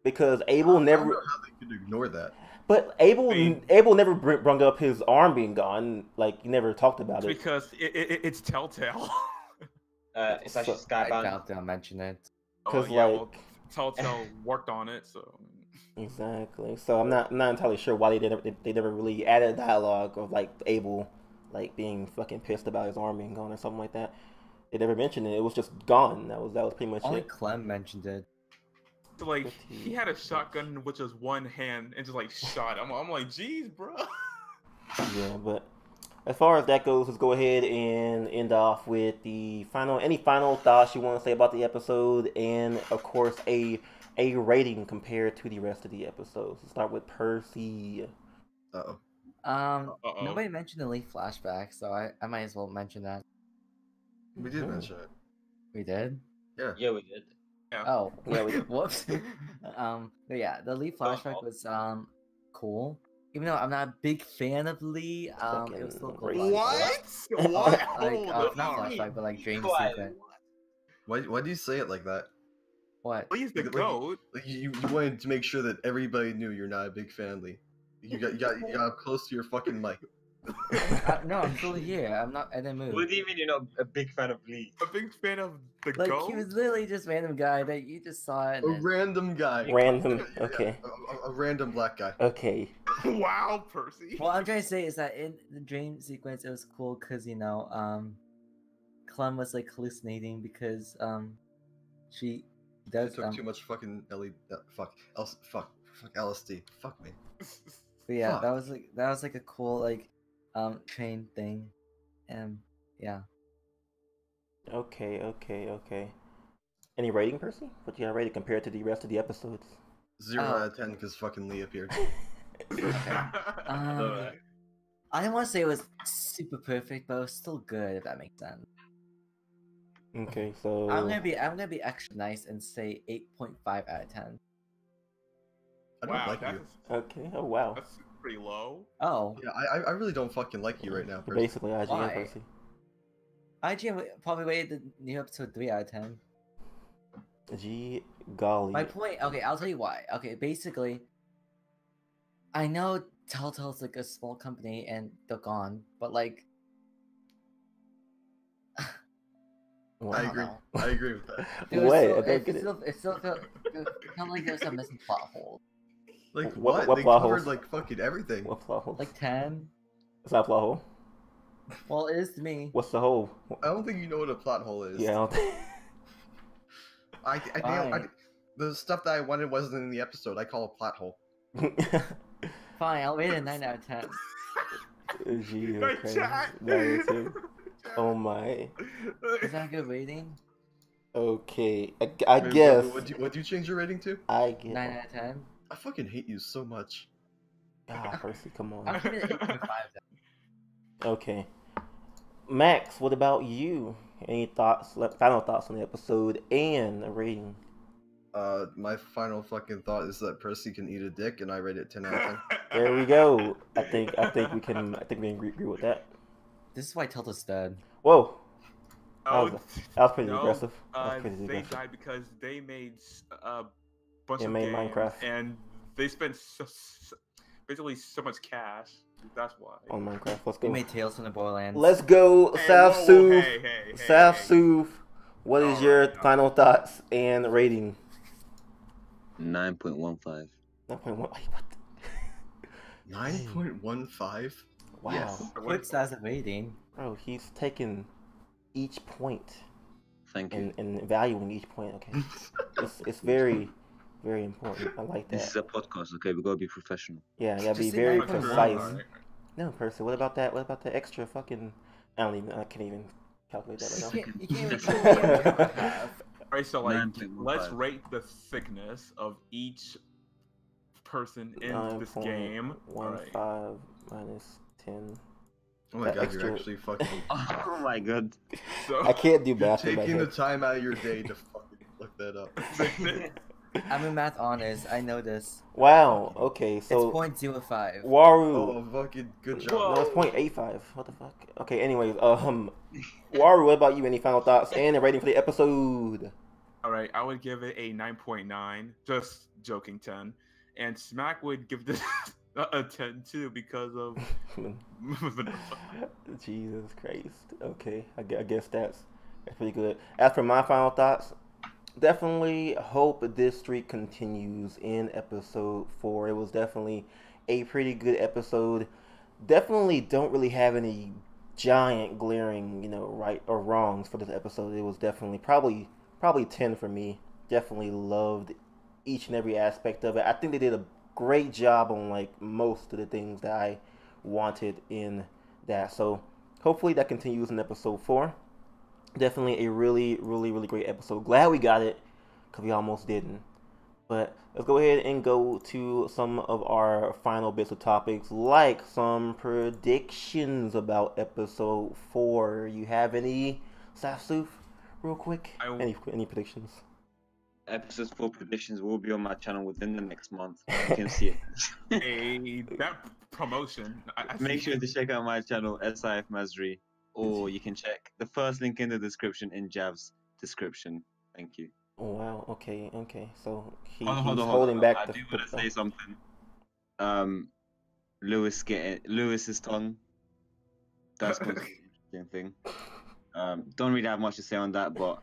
because Abel never. I don't know how they could ignore that. But Abel never brought up his arm being gone. Like, he never talked about it. Because it's Telltale. It's actually Skybound. I doubt they'll mention it. Because Telltale worked on it, so. Exactly. So I'm not entirely sure why they never really added dialogue of like Abel like being fucking pissed about his arm being gone or something like that. They never mentioned it. It was just gone. That was pretty much Only it. Clem mentioned it. So, like, he had a shotgun with just one hand and just like shot. I'm like, geez, bro. Yeah, but as far as that goes, let's go ahead and end off with any final thoughts you want to say about the episode, and of course a rating compared to the rest of the episodes. Let's start with Percy. Nobody mentioned the Leaf flashback, so I might as well mention that. We did mention it. We did? Yeah, we did. Yeah. Oh, Yeah, we did. whoops. But yeah, the Lee flashback was cool. Even though I'm not a big fan of Lee, it was still cool. What? Like, not flashback, but like dream sequence. Why do you say it like that? What? Lee's the goat. Like you wanted to make sure that everybody knew you're not a big fan of Lee. You got up close to your fucking mic. No, I'm still here. I'm not. I didn't move. What do you mean you're not a big fan of Lee? A big fan of the Like, goat? he was literally just random guy that you just saw it. A random guy. Random. Okay. A random black guy. Okay. Wow, Percy. What I'm trying to say is that in the dream sequence, it was cool because Clem was like hallucinating because she does. It took too much fucking fuck LSD. Fuck me. But yeah, Fuck. that was like a cool like train thing, and yeah. Okay. Any rating, Percy? What you got rated compared to the rest of the episodes? 0 out of 10 because fucking Lee appeared. I didn't want to say it was super perfect, but it was still good, if that makes sense. Okay, so I'm gonna be extra nice and say 8.5 out of 10. I don't like you. Okay. Oh wow. That's pretty low. Oh, Yeah, I really don't fucking like you right now. You're Percy. basically IGN Why? Percy. IGN probably rated the new episode 3 out of 10. G golly. My point, okay, I'll tell you why. Okay, basically, I know Telltale's like a small company and they're gone, but like, Wow. I don't agree. know. I agree with that. There was Wait, still, I don't it get it. still felt like there was some missing plot hole. Like What what? They plot covered holes? like fucking everything. What plot hole? Like 10. It's not a plot hole. Well, it is to me. What's the hole? I don't think you know what a plot hole is. Yeah, I don't think. I the stuff that I wanted wasn't in the episode. I call a plot hole. Fine, I'll rate it a 9 out of 10. Gee, My okay. chat. That too. Oh my. Is that a good rating? Okay, I Wait, guess. What do you change your rating to? I guess. 9 out of 10? I fucking hate you so much. Ah, Percy, come I'm on. giving it 8.5 then. Okay. Max, what about you? Any thoughts, final thoughts on the episode and a rating? My final fucking thought is that Percy can eat a dick, and I rate it 10 out of 10. There we go. I think we can agree with that. This is why Telltale's dead. Whoa. Oh, That was pretty no, aggressive. That was pretty they aggressive. died because they made a bunch They of made games, Minecraft. and they spent basically so much cash. That's why. On Minecraft. Let's They go. made Tales from the Borderlands. Let's go, Hey, Saf whoa, whoa, Soof. hey, Saf hey. Soof. What is your Alright, final thoughts and rating? 9.15. 9.1. What? 9.15? Wow. Yes. Puts that as a rating. Bro, he's taking each point Thank you. and valuing each point. Okay. It's very, very important. I like This is that. a podcast, okay? We gotta be professional. Yeah, you gotta be Just say very 9.1. precise. Alright. No, Percy, what about that? What about the extra fucking? I can't even calculate that You right now. can't, you can't even count half. Alright, so like, 9.15. let's rate the thickness of each person in this game. 9.15 minus 10. Oh my That god, extra- you're actually fucking Oh my god. So, I can't do math in my taking the head. time out of your day to fucking look that up. I'm in math honors. I know this. Wow. Okay, so It's 0.05. Waru. Oh, fucking good job. Whoa. No, it's 0.85. What the fuck? Okay. Anyways, Waru, what about you? Any final thoughts and a rating for the episode? Alright, I would give it a 9.9. Just joking, 10. And Smack would give this a 10 too because of Jesus Christ. Okay, I guess that's pretty good. As for my final thoughts, definitely hope this streak continues in episode 4. It was definitely a pretty good episode. Definitely don't really have any giant glaring, right or wrongs for this episode. It was definitely probably 10 for me. Definitely loved each and every aspect of it. I think they did a great job on like most of the things that I wanted in that. So hopefully that continues in episode 4. Definitely a really, really, really great episode. Glad we got it, because we almost didn't. But let's go ahead and go to some of our final bits of topics, like some predictions about episode 4. You have any, Safsoof, real quick? Any predictions? Episode 4 predictions will be on my channel within the next month. You can see it. that promotion. I Make see- sure to check out my channel, SIF Masri, or you can check the first link in the description in Jav's description. Thank you. Oh, wow. Okay. So he's Hold on. holding back I the. do want to say something. Lewis's tongue. That's going to be an interesting thing. Don't really have much to say on that, but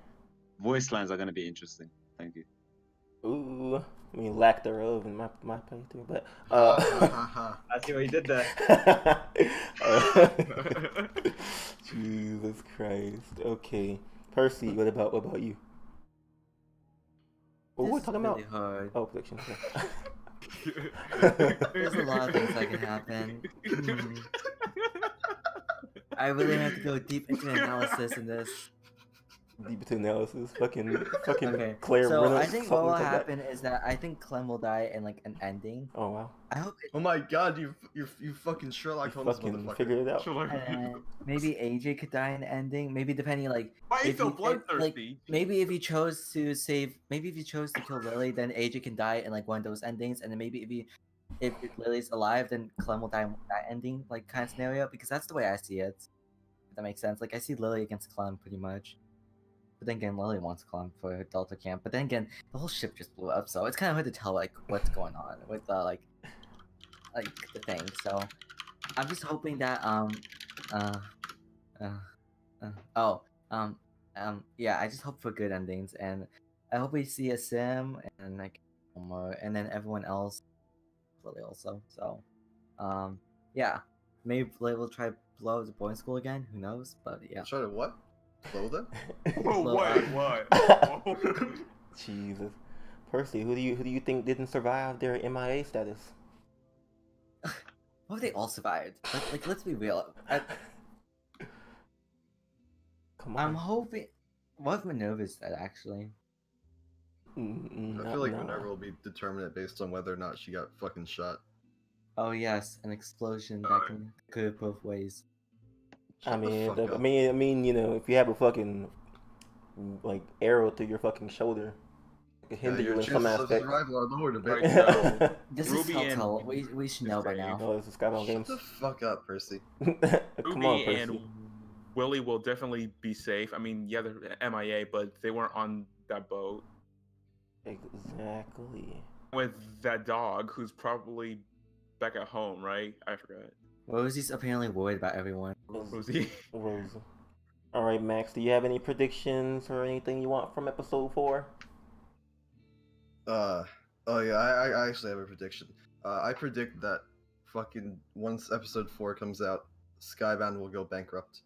voice lines are going to be interesting. Thank you. Ooh, I mean lack thereof in my playthrough, but I see what you did there. Jesus Christ. Okay, Percy, what about you? What This we're is talking really about? hard. Oh, predictions. There's a lot of things that can happen. I really have to go deep into analysis in this. Deep into analysis. Fucking Okay, Claire so Reynolds, I think what will something like that. happen is that I think Clem will die in like an ending. Oh wow. I hope it, Oh my god, you fucking Sherlock You Holmes fucking motherfucker. figured it out. Sure, like, and maybe AJ could die in the ending. Maybe depending like why are you if so he like bloodthirsty? maybe if he chose to save, maybe if he chose to kill Lily, then AJ can die in like one of those endings, and then maybe if Lily's alive, then Clem will die in that ending like kind of scenario, because that's the way I see it. If that makes sense. Like I see Lily against Clem pretty much. But then again, Lily wants Clem for her Delta camp. But then again, the whole ship just blew up, so it's kind of hard to tell like what's going on with like the thing. So I'm just hoping that uh oh yeah, I just hope for good endings, and I hope we see a Sim and like Homer and then everyone else Lily also. So yeah, maybe Lily will try to blow the boarding school again. Who knows? But yeah. Try to what? Blow them? Oh, Well, what? Whoa. Jesus. Percy, who do you think didn't survive their MIA status? What if they all survived? Like let's be real. Come I'm on. hoping. What if Minerva's dead actually? I feel like Minerva will be determinate based on whether or not she got fucking shot. Oh yes, an explosion that can go both ways. I Shut the mean, fuck I up. mean, you know, if you have a fucking like arrow through your fucking shoulder, it can Yeah, hinder your you in some chances of aspects. survival are lowered a bit. Right, so This Ruby is and Telltale. We should know by now. Oh, this is Skybound Shut Games. the fuck up, Percy. Come on, Ruby Percy. and Willie will definitely be safe. I mean, yeah, they're MIA, but they weren't on that boat Exactly. with that dog who's probably back at home, right? I forgot. Rosie's apparently worried about everyone. Rosie. Rose. All right, Max. Do you have any predictions or anything you want from episode 4? Oh yeah, I actually have a prediction. I predict that fucking once episode 4 comes out, Skybound will go bankrupt.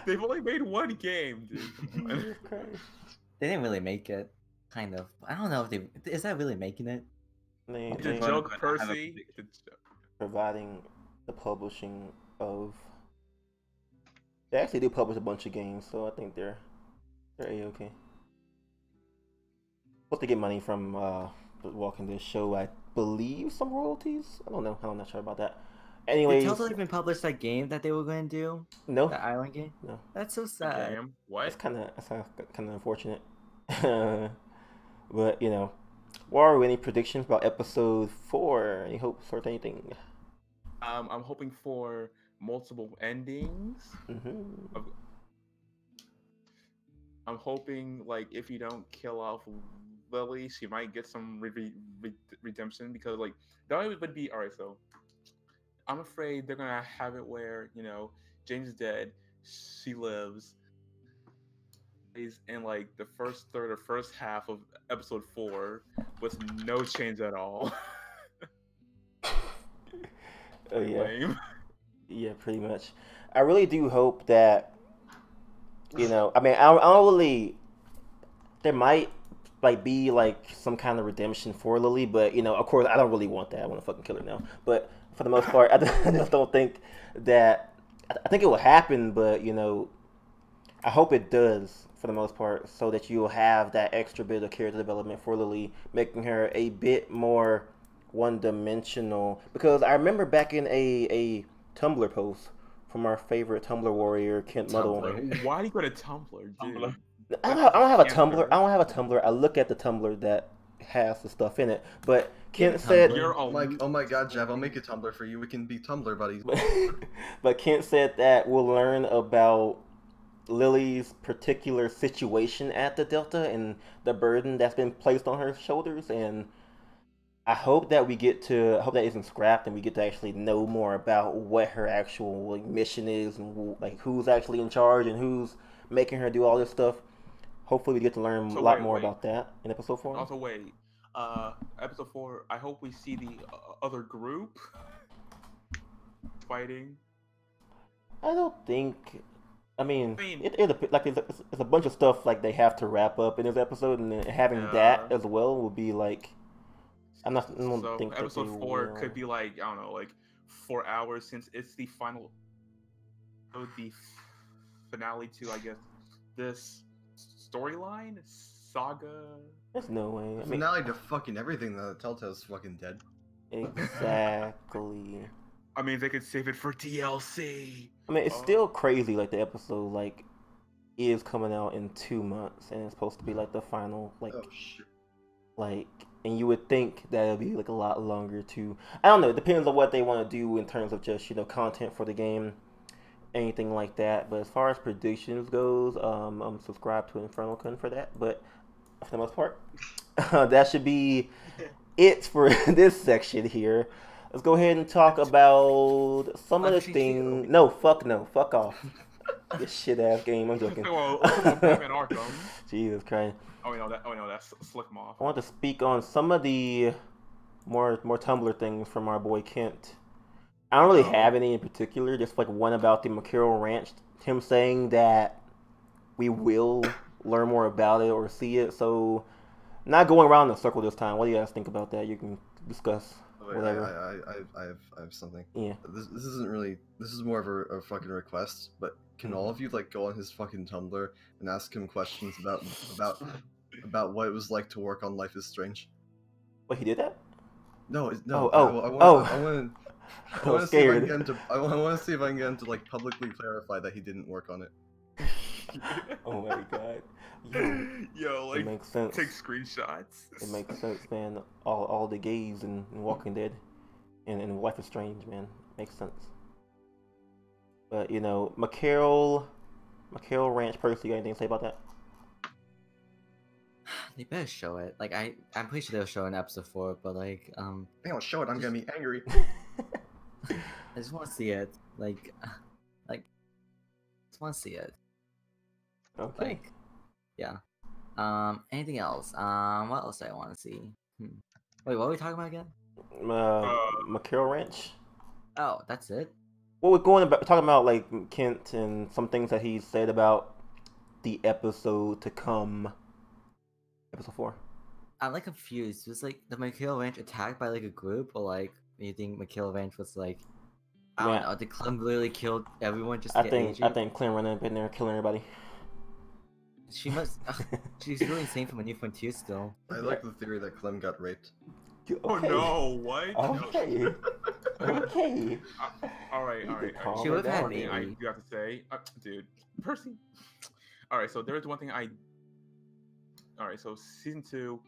They've only made one game, dude. Come on. Jesus Christ. They didn't really make it. Kind of. I don't know if they is that really making it. They It's a Well, joke, I have a Percy. prediction. It's a joke. providing the publishing of. They actually do publish a bunch of games, so I think they're a-okay. Supposed to get money from Walking This show, I believe, some royalties. I don't know. I'm not sure about that. Anyways, Did Telltale even publish that game that they were going to do? no, That island game? no. That's so sad. Damn. What? That's kind of unfortunate. But you know, Waru, any predictions about episode 4? Any hopes or anything? I'm hoping for multiple endings. Mm-hmm. I'm hoping, like, if you don't kill off Lily, she might get some redemption, because, like, that would be alright. So, I'm afraid they're gonna have it where, you know, James is dead, she lives. Is in like the first third or first half of episode 4 with no change at all. Oh yeah. Lame. Yeah, pretty much. I really do hope that, you know, I mean, I don't really. There might like be like some kind of redemption for Lily, but you know, of course, I don't really want that. I want to fucking kill her now. But for the most part, I just don't think that. I think it will happen, but you know, I hope it does for the most part, so that you'll have that extra bit of character development for Lily, making her a bit more one-dimensional. Because I remember back in a Tumblr post from our favorite Tumblr warrior, Kent Muddle. Why do you go to Tumblr, dude? Tumblr. I don't have a Cancer. Tumblr. I don't have a Tumblr. I look at the Tumblr that has the stuff in it. But Kent said, You're a Oh my god, Jeff, I'll make a Tumblr for you. We can be Tumblr buddies. but Kent said that we'll learn about Lily's particular situation at the Delta and the burden that's been placed on her shoulders, and I hope that I hope that isn't scrapped and we get to actually know more about what her actual like, mission is, and like who's actually in charge and who's making her do all this stuff. Hopefully we get to learn a lot more about that in episode 4. Also, wait. Episode 4, I hope we see the other group fighting. I don't think. I mean, I mean- it's a bunch of stuff like they have to wrap up in this episode, and then having that as well will be like. I don't So think that episode they 4 will. could be like, I don't know, like 4 hours, since it's the final. The finale to, I guess, this storyline saga. There's no way. I The mean, finale to fucking everything. The Telltale's fucking dead. exactly. I mean, they could save it for DLC. I mean, it's still crazy. Like the episode, like, is coming out in 2 months, and it's supposed to be like the final, like, Oh shit. like, and you would think that it'd be like a lot longer too. I don't know. It depends on what they want to do in terms of just content for the game, anything like that. But as far as predictions goes, I'm subscribed to InfernoKun for that. But for the most part, that should be it for this section here. Let's go ahead and talk about some of the things. No, fuck off. This shit ass game. I'm joking. Well, Batman Arkham. Jesus Christ. Oh no, that's Slick Moth. I want to speak on some of the more Tumblr things from our boy Kent. I don't really have any in particular. Just like one about the McCarroll Ranch. Him saying that we will learn more about it or see it. So, not going around in a circle this time. What do you guys think about that? You can discuss. Whatever. I have something. Yeah. This isn't really. This is more of a fucking request. But can all of you like go on his fucking Tumblr and ask him questions about what it was like to work on Life is Strange? Wait, he did that? No, no. I want to see if I can get him to. I want to see if I can get him to like publicly clarify that he didn't work on it. Oh my god. Yo, like, it makes sense. Take screenshots. It makes sense, man. All the gays in Walking Dead and Life is Strange, man. Makes sense. But McCarroll Ranch, personally, you got anything to say about that? They better show it. Like I'm pretty sure they'll show it in episode 4, but like They don't show it. I'm gonna be angry. I just want to see it. Like just want to see it. Okay. Like, yeah. Anything else? What else do I want to see? Wait, what are we talking about again? McCarroll Ranch. Oh, that's it. Well, we're talking about like Kent and some things that he said about the episode to come. Episode 4. I'm like confused. Was like the McCarroll Ranch attacked by like a group, or like you think McCarroll Ranch was like I don't know? Did Clem literally kill everyone just to get AJ? I think Clem ran up in there killing everybody. She must. She's really insane from a New Frontier still. I like the theory that Clem got raped. Okay. Oh no! What? Okay. Okay. All right. She would have had One thing I baby. do have to say, dude, Percy. All right, so there is one thing I. All right, so season 2,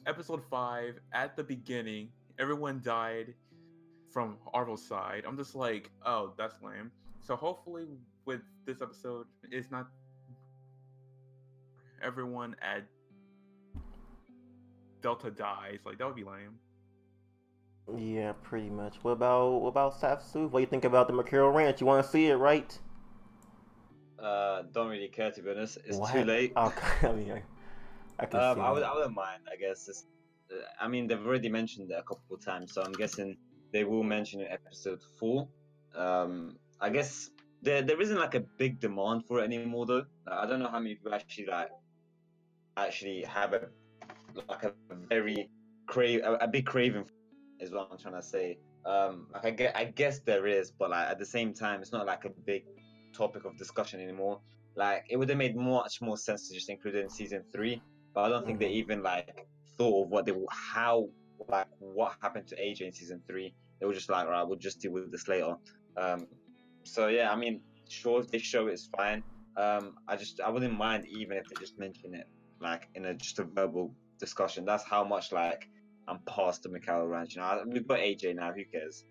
episode 5. At the beginning, everyone died from Arvel's side. I'm just like, oh, that's lame. So hopefully, with this episode, it's not everyone at Delta dies. Like that would be lame. Yeah, pretty much. What about Safsu? What do you think about the McCarroll Ranch? You want to see it, right? Don't really care, to be honest. It's What? too late. Okay, I mean, I can see I that. wouldn't mind. I guess. I mean, they've already mentioned it a couple of times, so I'm guessing they will mention it in episode 4. I guess there isn't like a big demand for it anymore, though. I don't know how many people actually have a big craving for it, is what I'm trying to say. I guess there is, but like at the same time, it's not like a big topic of discussion anymore. Like it would have made much more sense to just include it in season 3, but I don't think they even like thought of what happened to AJ in season 3. They were just like, right, we'll just deal with this later. So yeah, I mean, sure, if they show it, it's fine. I wouldn't mind even if they just mention it like in just a verbal discussion. That's how much like I'm past the McCarroll Ranch. We've got AJ now. Who cares?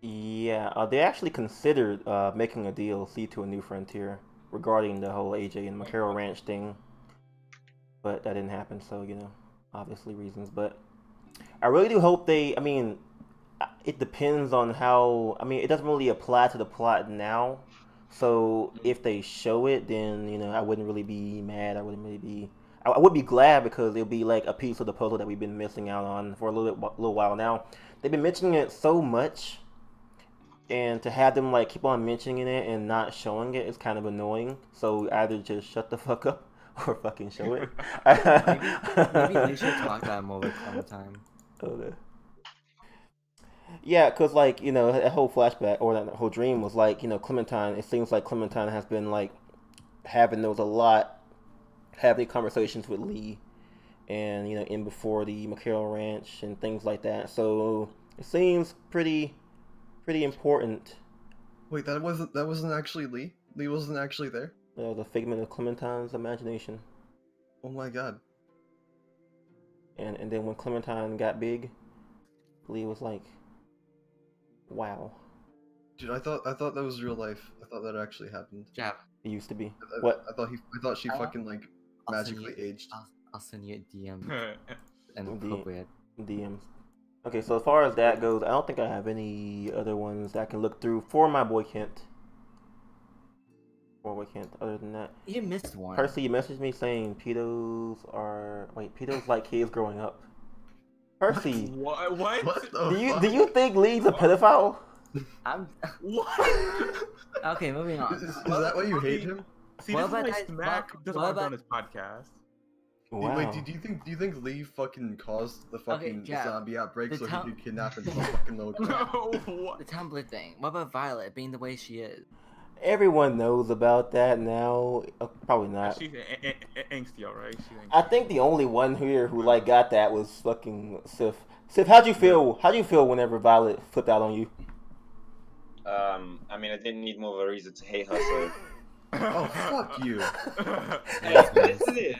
Yeah, they actually considered making a DLC to A New Frontier regarding the whole AJ and McCarroll Ranch thing, but that didn't happen. So obviously reasons. But I really do hope they. I mean, it depends on how. I mean, it doesn't really apply to the plot now. So if they show it, then I wouldn't really be mad. I wouldn't really be. I would be glad because it'll be like a piece of the puzzle that we've been missing out on for a little while now. They've been mentioning it so much, and to have them like keep on mentioning it and not showing it is kind of annoying. So either just shut the fuck up or fucking show it. maybe they should talk about it more with Clementine. Okay. Yeah, because, like, that whole flashback, or that whole dream was, like, Clementine, it seems like Clementine has been, like, having conversations with Lee, and, in before the McCarroll Ranch and things like that. So, it seems pretty important. Wait, that wasn't actually Lee? Lee wasn't actually there? The figment of Clementine's imagination. Oh my god. And then when Clementine got big, Lee was like, wow. Dude, I thought that was real life. I thought that actually happened. Jab. It used to be. I What? thought she fucking like I'll send magically you- aged. I'll send you a DM and appropriate. DMs. Okay, so as far as that goes, I don't think I have any other ones that I can look through for my boy Kent. Or boy Kent, other than that. You missed one. Percy, you messaged me saying pedos like kids growing up. Percy, What? What the fuck? do you think Lee's a pedophile? I'm What? okay. Moving on. Is that why you hate him? See, What this is about why that- Smack doesn't what want to be on about- this podcast. Wow. Wait, do you think Lee fucking caused the fucking Jab. zombie outbreak The so town- he could kidnap and fucking little kid? No, what? The Tumblr thing. What about Violet being the way she is? Everyone knows about that now. Probably not. She's angsty, alright. She's angsty. I think the only one here who like got that was fucking Sif. Sif, how'd you feel whenever Violet flipped out on you? I mean, I didn't need more of a reason to hate her, so. Oh, fuck you. Hey, this is it.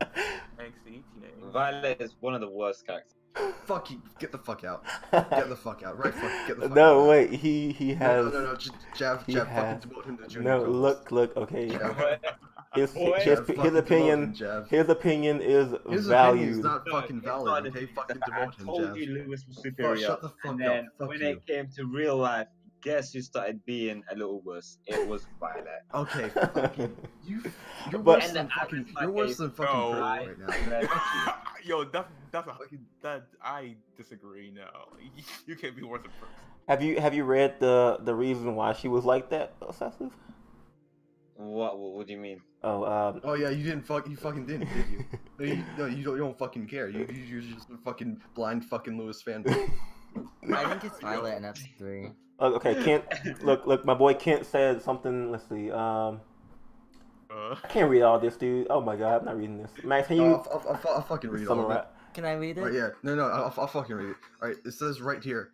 Angsty teenage. Violet is one of the worst characters. Fuck you. Get the fuck out. Get the fuck out. Right, fuck. Get the fuck out. No, wait. He has. No. Just Jav, he fucking has- demote him to junior. No, co-host. look. Okay. Jav, His Jav, fucking opinion. demote him, Jav. His opinion is His opinion is valued. not fucking valid. Okay, fucking I demote him, told Jav. you Lewis was Fuck, superior. shut the fuck And up. then Fuck when you. it came to real life, guess who started being a little worse? It was Violet. Okay, fucking you're But- worse than fucking. You're worse than fucking No. Kurt right now. Yo, that I disagree. No, you can't be worse than Percy. Have you read the reason why she was like that, Sasu? What do you mean? Oh yeah, you fucking didn't, did you? No, you don't fucking care. You're just a fucking blind fucking Lewis fanboy. I think it's Violet in episode 3. Okay, Kent. Look, my boy Kent said something. Let's see. I can't read all this, dude. Oh my god, I'm not reading this. Max, can you I'll fucking read all of it. summarize? Can I read it? Right, yeah, no, I'll fucking read it. Alright, it says right here,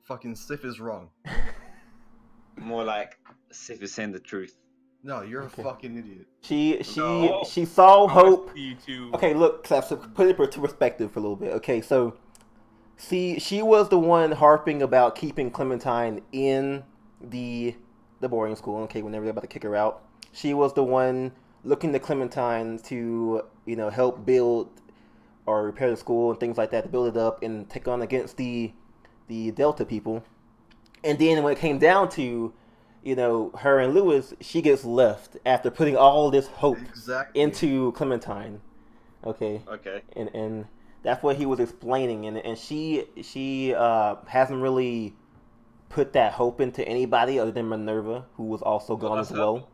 fucking Sif is wrong. More like Sif is saying the truth. No, you're Okay. a fucking idiot. No. She saw hope. You two. Okay, look, so put it into perspective for a little bit. Okay, so see, she was the one harping about keeping Clementine in the boarding school. Okay, whenever they're about to kick her out, she was the one looking to Clementine to help build or repair the school and things like that, to build it up and take on against the Delta people. And then when it came down to her and Lewis, she gets left after putting all this hope Exactly. into Clementine. Okay. Okay. And that's what he was explaining, and she hasn't really put that hope into anybody other than Minerva, who was also gone as well.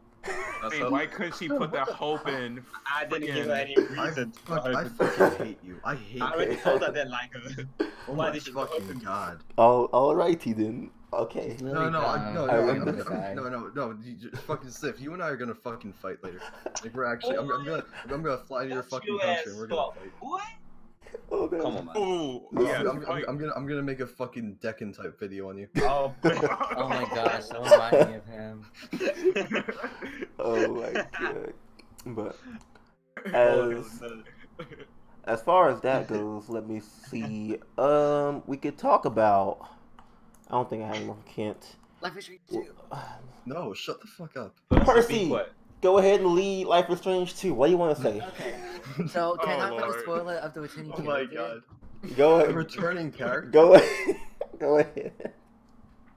Hey, why couldn't she put that hope in? I didn't give her any I reason. fucking hate you. I hate I already you. told her I didn't like her. Oh Why my did she put hope in fucking me? god. Alrighty then. Okay. Really No, dumb. fucking Sif, you and I are gonna fucking fight later. Like we're actually, I'm gonna fly to your Don't fucking you country ass and we're gonna stop. fight. What? Oh, man. Come on, man. Oh, I'm, yeah. I'm gonna make a fucking Deccan type video on you. Oh, Oh my gosh, don't remind me of him. Oh my god. But Oh, as far as that goes, let me see. We could talk about. I don't think I have enough Kent. Life is Strange 2. No, shut the fuck up. Percy, go ahead and lead Life is Strange 2. What do you want to say? Okay. So, can I Oh, talk about the Lord. spoiler of the returning Oh my character? god. Go A ahead. returning character. Go ahead. Go ahead.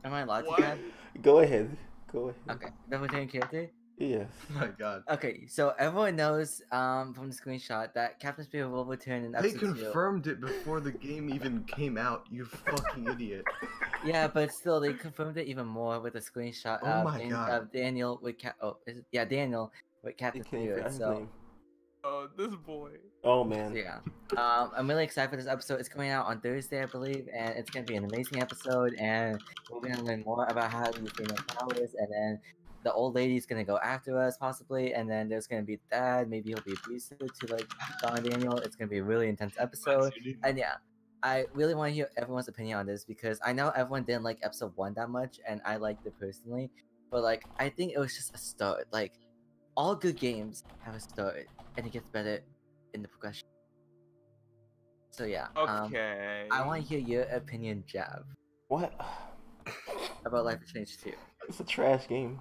Am I allowed to, What? Dad? Go ahead. Go ahead. Okay, the returning character? Yes. Oh my god. Okay, so everyone knows from the screenshot that Captain Spirit will return in They episode 2. confirmed it before the game even came out, you fucking idiot. Yeah, but still, they confirmed it even more with a screenshot Oh my God. of Daniel with Daniel with You Captain can't even Spirit. forget his So name. Oh, this boy. Oh man. So, yeah. I'm really excited for this episode. It's coming out on Thursday, I believe, and it's gonna be an amazing episode. And we're gonna learn more about how to use female powers. And then the old lady's gonna go after us, possibly. And then there's gonna be dad. Maybe he'll be abusive to like Don and Daniel. It's gonna be a really intense episode. And yeah, I really want to hear everyone's opinion on this because I know everyone didn't like episode 1 that much, and I liked it personally. But like, I think it was just a start. Like, all good games have a start, and it gets better in the progression. So yeah, Okay. I want to hear your opinion, Jav, What? about Life is Strange 2. It's a trash game.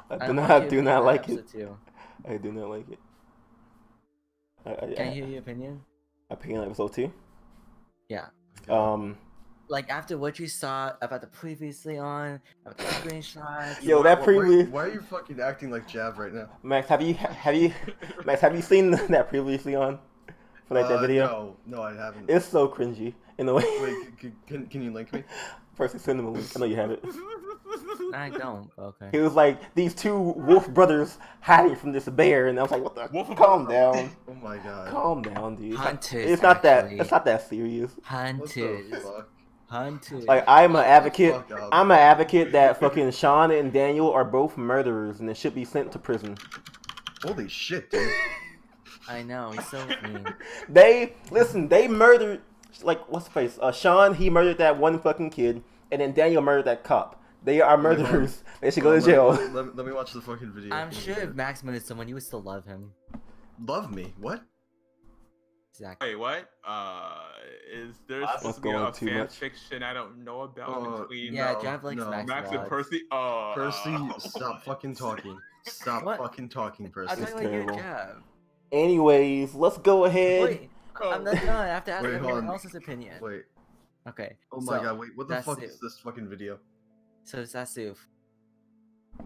I I do want not your do opinion not on like it. episode 2. I do not like it. Can I hear your opinion? Opinion on episode 2? Yeah. Like after what you saw about the previously on, about the screenshots. Yo, that previous. Why are you fucking acting like Jav right now? Max, have you Max, have you seen that previously on for like that video? No, I haven't. It's so cringy in a way. Wait, can you link me? First, send him a link. I know you have it. I don't. Okay. He was like these two wolf brothers hiding from this bear, and I was like, "What the? Calm down. Oh my god. Calm down, dude. Hunters, It's not actually. that. It's not that serious. What the Hunters. fuck? Hunters. Like I'm an advocate. Fuck up. I'm an advocate that fucking Sean and Daniel are both murderers and they should be sent to prison. Holy shit, dude. I know, he's so mean. They murdered like what's the face? Sean, he murdered that one fucking kid, and then Daniel murdered that cop. They are murderers. They should go to jail. Let me watch the fucking video. I'm sure if Max murdered someone, you would still love him. Love me? What? Exactly. Wait, what? Is there That's supposed to be a going too fan much. fiction I don't know about between Yeah, No, Jav likes no. Max. Max a and lot. Percy? Percy, stop fucking talking. Stop What? fucking talking, I'll Percy. tell you what you're terrible. Jav. Anyways, let's go ahead. Wait, I'm not done. I have to ask Wait, hold everyone on. else's opinion. Wait. Okay. Oh my so, god, wait, what the that's fuck it. is this fucking video? So Sasuf,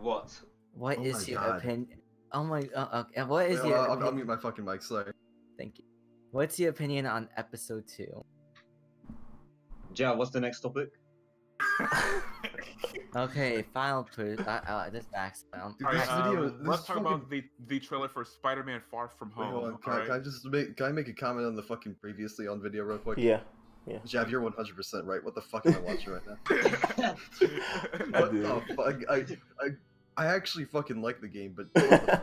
What? what Oh is my your God. opinion? Oh my. Okay. What is Wait, your? I'll opinion? mute my fucking mic, sorry. Thank you. What's your opinion on episode 2? Ja, what's the next topic? Okay, final proof. This Max. Dude, Alright, this video, let's this talk fucking... about the trailer for Spider-Man Far From Wait, Home. hold on. alright? Can I make a comment on the fucking previously on video real quick? Yeah. Jav, you're 100% right. What the fuck am I watching right now? I What do. the fuck? I actually fucking like the game, but what the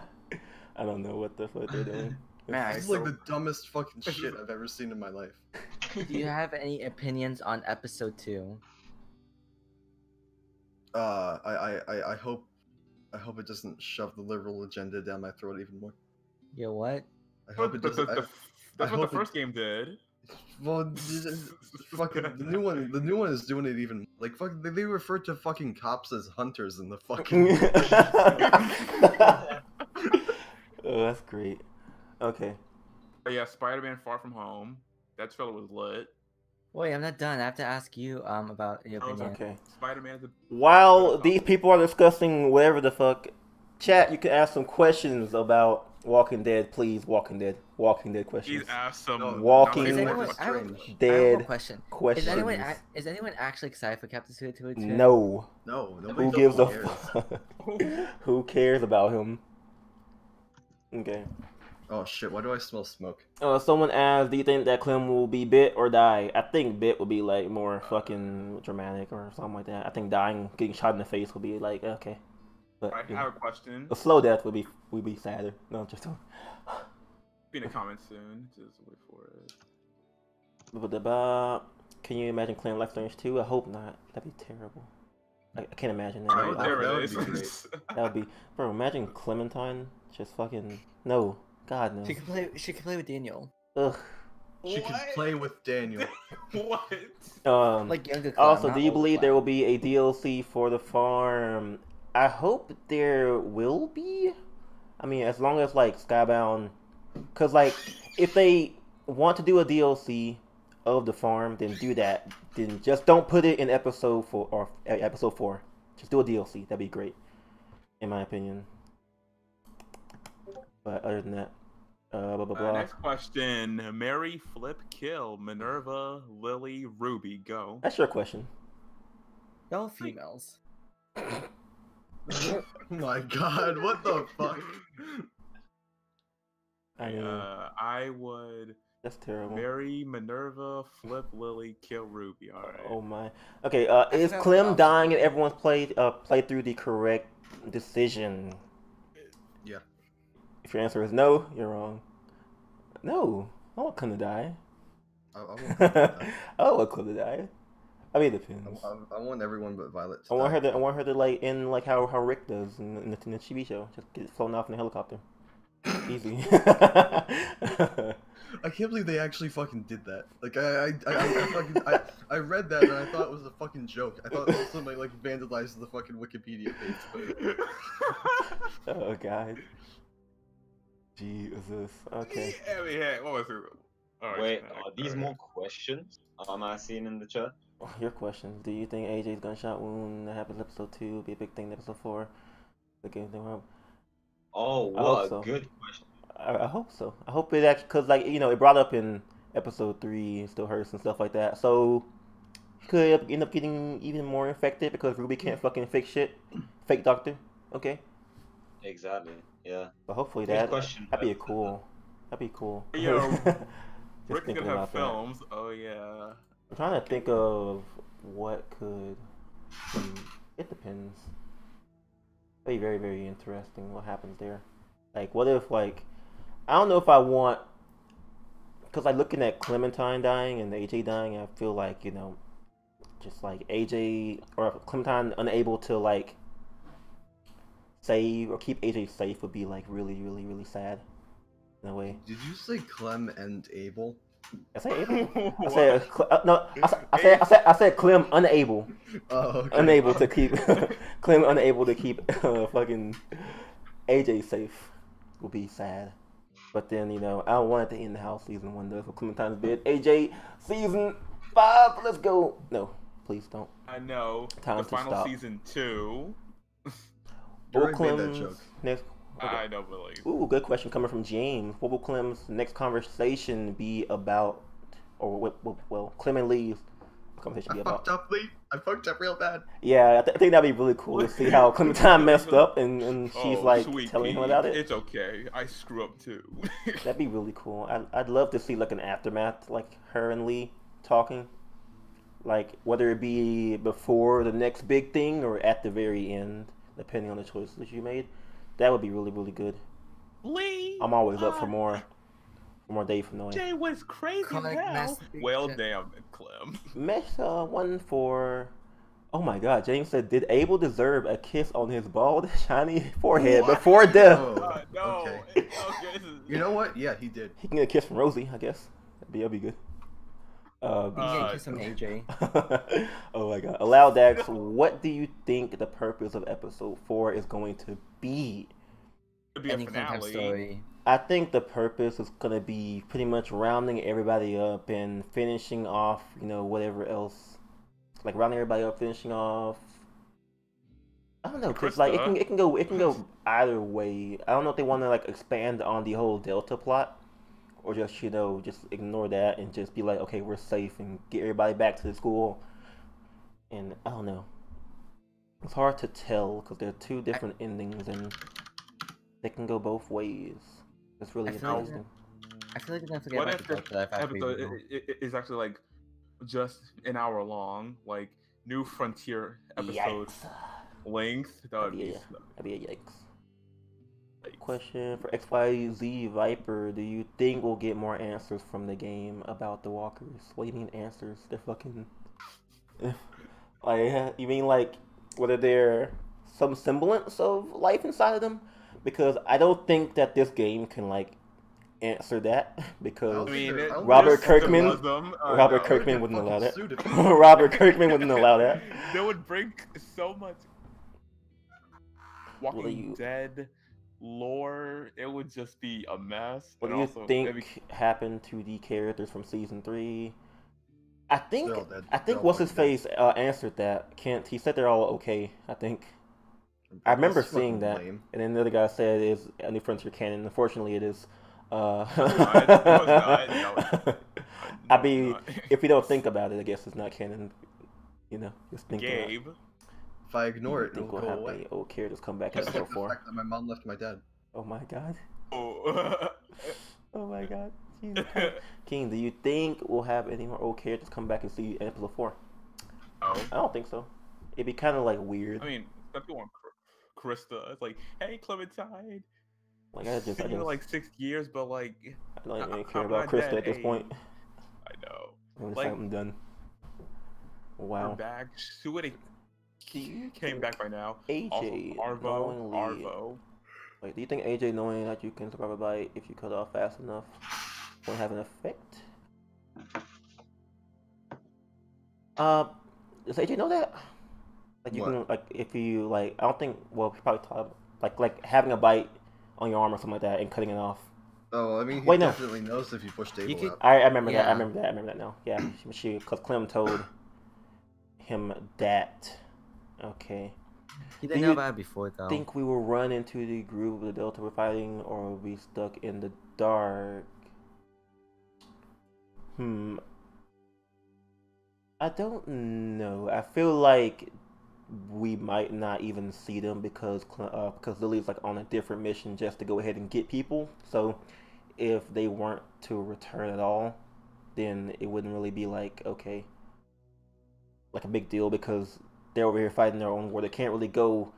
I don't know what the fuck they're doing. Max, This is like the dumbest fucking shit I've ever seen in my life. do you have any opinions on episode 2? I hope it doesn't shove the liberal agenda down my throat even more. Yo, what? I hope it doesn't. That's what the hope it- first game did. Well, fucking the new one is doing it even like fuck. They refer to fucking cops as hunters in the fucking. Oh, that's great. Okay. But yeah, Spider-Man Far From Home. That trailer was lit. Wait, I'm not done. I have to ask you about your opinion. Okay. Spider-Man is a While these people are discussing whatever the fuck, chat, you can ask some questions about Walking Dead, please. Walking Dead questions. He's asked some No, Walking Is no, anyone, it's I have, strange. I have Dead one question. questions. Is anyone actually excited for Captain Suicide 2? No. No, nobody Who gives a cares. fuck? Who cares about him? Okay. Oh shit! Why do I smell smoke? Someone asked, do you think that Clem will be bit or die? I think bit will be like more fucking dramatic or something like that. I think dying, getting shot in the face will be like okay, but I you have know, a question. a slow death would be sadder. No, just Be in the comments soon. Just wait for it. Can you imagine Clem Life Strange 2? I hope not. That'd be terrible. I can't imagine that. Alright, that there would it be great. is. That would be, bro. Imagine Clementine just fucking no. God no. She can play with Daniel. Ugh. She can play with Daniel. What? Like younger Clem, Also, not do you old believe Clem. there will be a DLC for the farm? I hope there will be. I mean, as long as like Skybound, cause like if they want to do a DLC of the farm, then do that. Then just don't put it in episode 4 or episode 4. Just do a DLC. That'd be great, in my opinion. But other than that, blah blah blah. Next question: Mary, Flip, Kill, Minerva, Lily, Ruby. Go. That's your question. They're all females. Oh my god! What the fuck? I mean, I would that's terrible. marry Minerva, flip Lily, kill Ruby. All right. Oh my. Okay, is forgot Clem what dying and everyone's played through the correct decision? Yeah. If your answer is no, you're wrong. No, I want Clem to die. I want Clem to die. I don't want Clem to die. I mean, it depends. I want everyone but Violet to I want die. her to. I want her to like in like how Rick does in the TV show. Just get flown off in a helicopter. Easy. I can't believe they actually fucking did that. Like I read that and I thought it was a fucking joke. I thought somebody like vandalized the fucking Wikipedia page. But... Oh god. Jesus. Okay. Yeah, what was it? All right, Wait, are these more questions? Am I seeing in the chat? Your questions. Do you think AJ's gunshot wound that happens in episode 2 will be a big thing in episode 4? The game thing up. Oh, I hope what a so. good question. I hope so. I hope it actually, cause like it brought up in episode 3, it still hurts and stuff like that. So he could end up getting even more infected because Ruby can't fucking fix shit. Fake doctor. Okay. Exactly. Yeah. But hopefully Good that'd question. be cool. That'd be cool. Yo, Just Rick's thinking gonna have about that. films. Oh yeah. I'm trying to think of what could. It depends. It'd be very, very interesting what happens there. Like, what if, like, I don't know if I want, because like looking at Clementine dying and AJ dying, I feel like, just like AJ or Clementine unable to like save or keep AJ safe would be like really, really, really sad in a way. Did you say Clem and Abel? I said Abel. I said no. I said Clem unable. Oh, okay. Unable to keep Clem unable to keep fucking AJ safe would be sad. But then I don't want it to end how season 1 does. So Clementine's dead. AJ season 5. Let's go. No, please don't. I know. Time the to final stop. season 2. You already made that Clem's joke. next. Okay. I don't believe. Ooh, good question coming from James. What will Clem's next conversation be about? Or what? Well, Clem and Lee's conversation be about? I fucked up real bad. Yeah, I think that'd be really cool to see how Clementine messed up and she's like sweet telling him pea. about it. It's okay. I screw up too. That'd be really cool. I'd love to see like an aftermath, like her and Lee talking, like whether it be before the next big thing or at the very end, depending on the choices you made. That would be really, really good. Lee. I'm always up for more Dave from Noise. Jay was crazy Comic now. master- Well, damn it, Clem. Mesh one for. Oh my God! James said, "Did Abel deserve a kiss on his bald, shiny forehead What? before death?" Oh, No. okay. Okay, this is... You know what? Yeah, he did. He can get a kiss from Rosie, I guess. That'd be good. DJ kiss some AJ. Oh my God! Allow Dax. What do you think the purpose of episode 4 is going to be? It'd be a Any kind of finale. story. I think the purpose is gonna be pretty much rounding everybody up and finishing off, whatever else, like rounding everybody up, finishing off. I don't know, cause like it can go either way. I don't know if they want to like expand on the whole Delta plot, or just just ignore that and just be like, okay, we're safe and get everybody back to the school. And I don't know. It's hard to tell because there are 2 different endings and they can go both ways. It's really I feel like interesting. I feel like they're gonna forget What about if the this Delta episode is actually like just an hour long, like New Frontier episode Yikes. length? That would be. That'd be a yikes. Question for XYZ Viper: do you think we'll get more answers from the game about the walkers? What do you mean answers? They're fucking. Like, you mean like whether they're some semblance of life inside of them? Because I don't think that this game can like answer that because Robert Kirkman wouldn't allow that. Robert Kirkman wouldn't allow that. They would bring so much What do Walking you- Dead lore. It would just be a mess. What do and you also, think maybe- happened to the characters from season 3? I think They're all dead. I They're think all what's his fucking face answered that. Kent, he said they're all okay. I think I remember That's seeing fucking that, lame. and then the other guy said it's a New Frontier canon. Unfortunately, it is. it was not. No, I no, mean, not. if we don't think about it, I guess it's not canon. Just think about it. Gabe. If I ignore it, Think it'll we'll go have away. any old characters come back in Just like episode the 4. fact that my mom left my dad. Oh my God, Oh my god. Jesus Christ. King, do you think we'll have any more old characters come back and see in episode 4? Oh. I don't think so. It'd be kind of like weird. I mean, that's the one. Krista. It's like, hey, Clementine. Like I just like 6 years, but like I don't even care I'm about not Krista dead, at this hey. point. I know. I'm Like, I'm done. We're Wow. back. She would have came back by now. AJ Also, knowingly. Arvo. Wait, do you think AJ knowing that you can survive a bite if you cut off fast enough will have an effect? Does AJ know that? Like you can like if you like I don't think well he probably taught like having a bite on your arm or something like that and cutting it off. Oh, I mean, he Wait, no. definitely knows if you push table could- out. I remember that. I Yeah. remember that now. Yeah, she because Clem told him that. Okay. He Do didn't know you about it before though. Think we will run into the group of the Delta we're fighting, or will we stuck in the dark? I don't know. I feel like we might not even see them because Lily's like on a different mission just to go ahead and get people. So if they weren't to return at all, then it wouldn't really be like okay, like a big deal because they're over here fighting their own war. They can't really go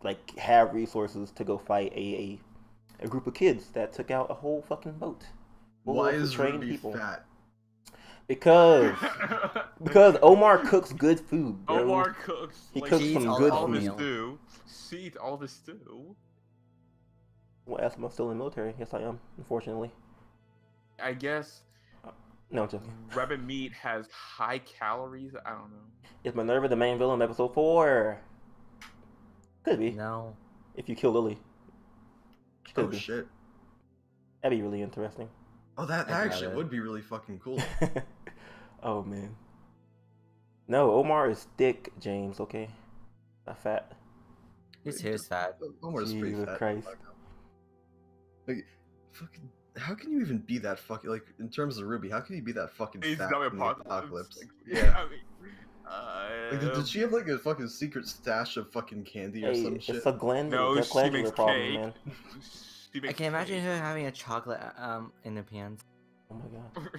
like have resources to go fight a group of kids that took out a whole fucking boat. Why is Ruby fat? Because Omar cooks good food, bro. Omar cooks. He like, cooks she eats some all- good all food. meal. Stew. She eats all the stew. Well, I'm still in the military. Yes, I am. Unfortunately. I guess No, I'm joking. rabbit meat has high calories. I don't know. Is Minerva the main villain of episode 4? Could be. No. If you kill Lily. She could Oh be. shit. That'd be really interesting. Oh, that I actually got it. would be really fucking cool. Oh man. No, Omar is thick, James. Okay, not fat. His hair's fat. Omar's pretty Jesus fat. Christ. Like, fucking. How can you even be that fucking like in terms of Ruby? How can you be that fucking He's fat not in the apocalypse. apocalypse? Yeah. I mean, Like, did she have like a fucking secret stash of fucking candy or Hey, some shit? it's a no, glandular she makes problem, cake. man. She I makes can imagine cake. her having a chocolate in her pants. Oh my god.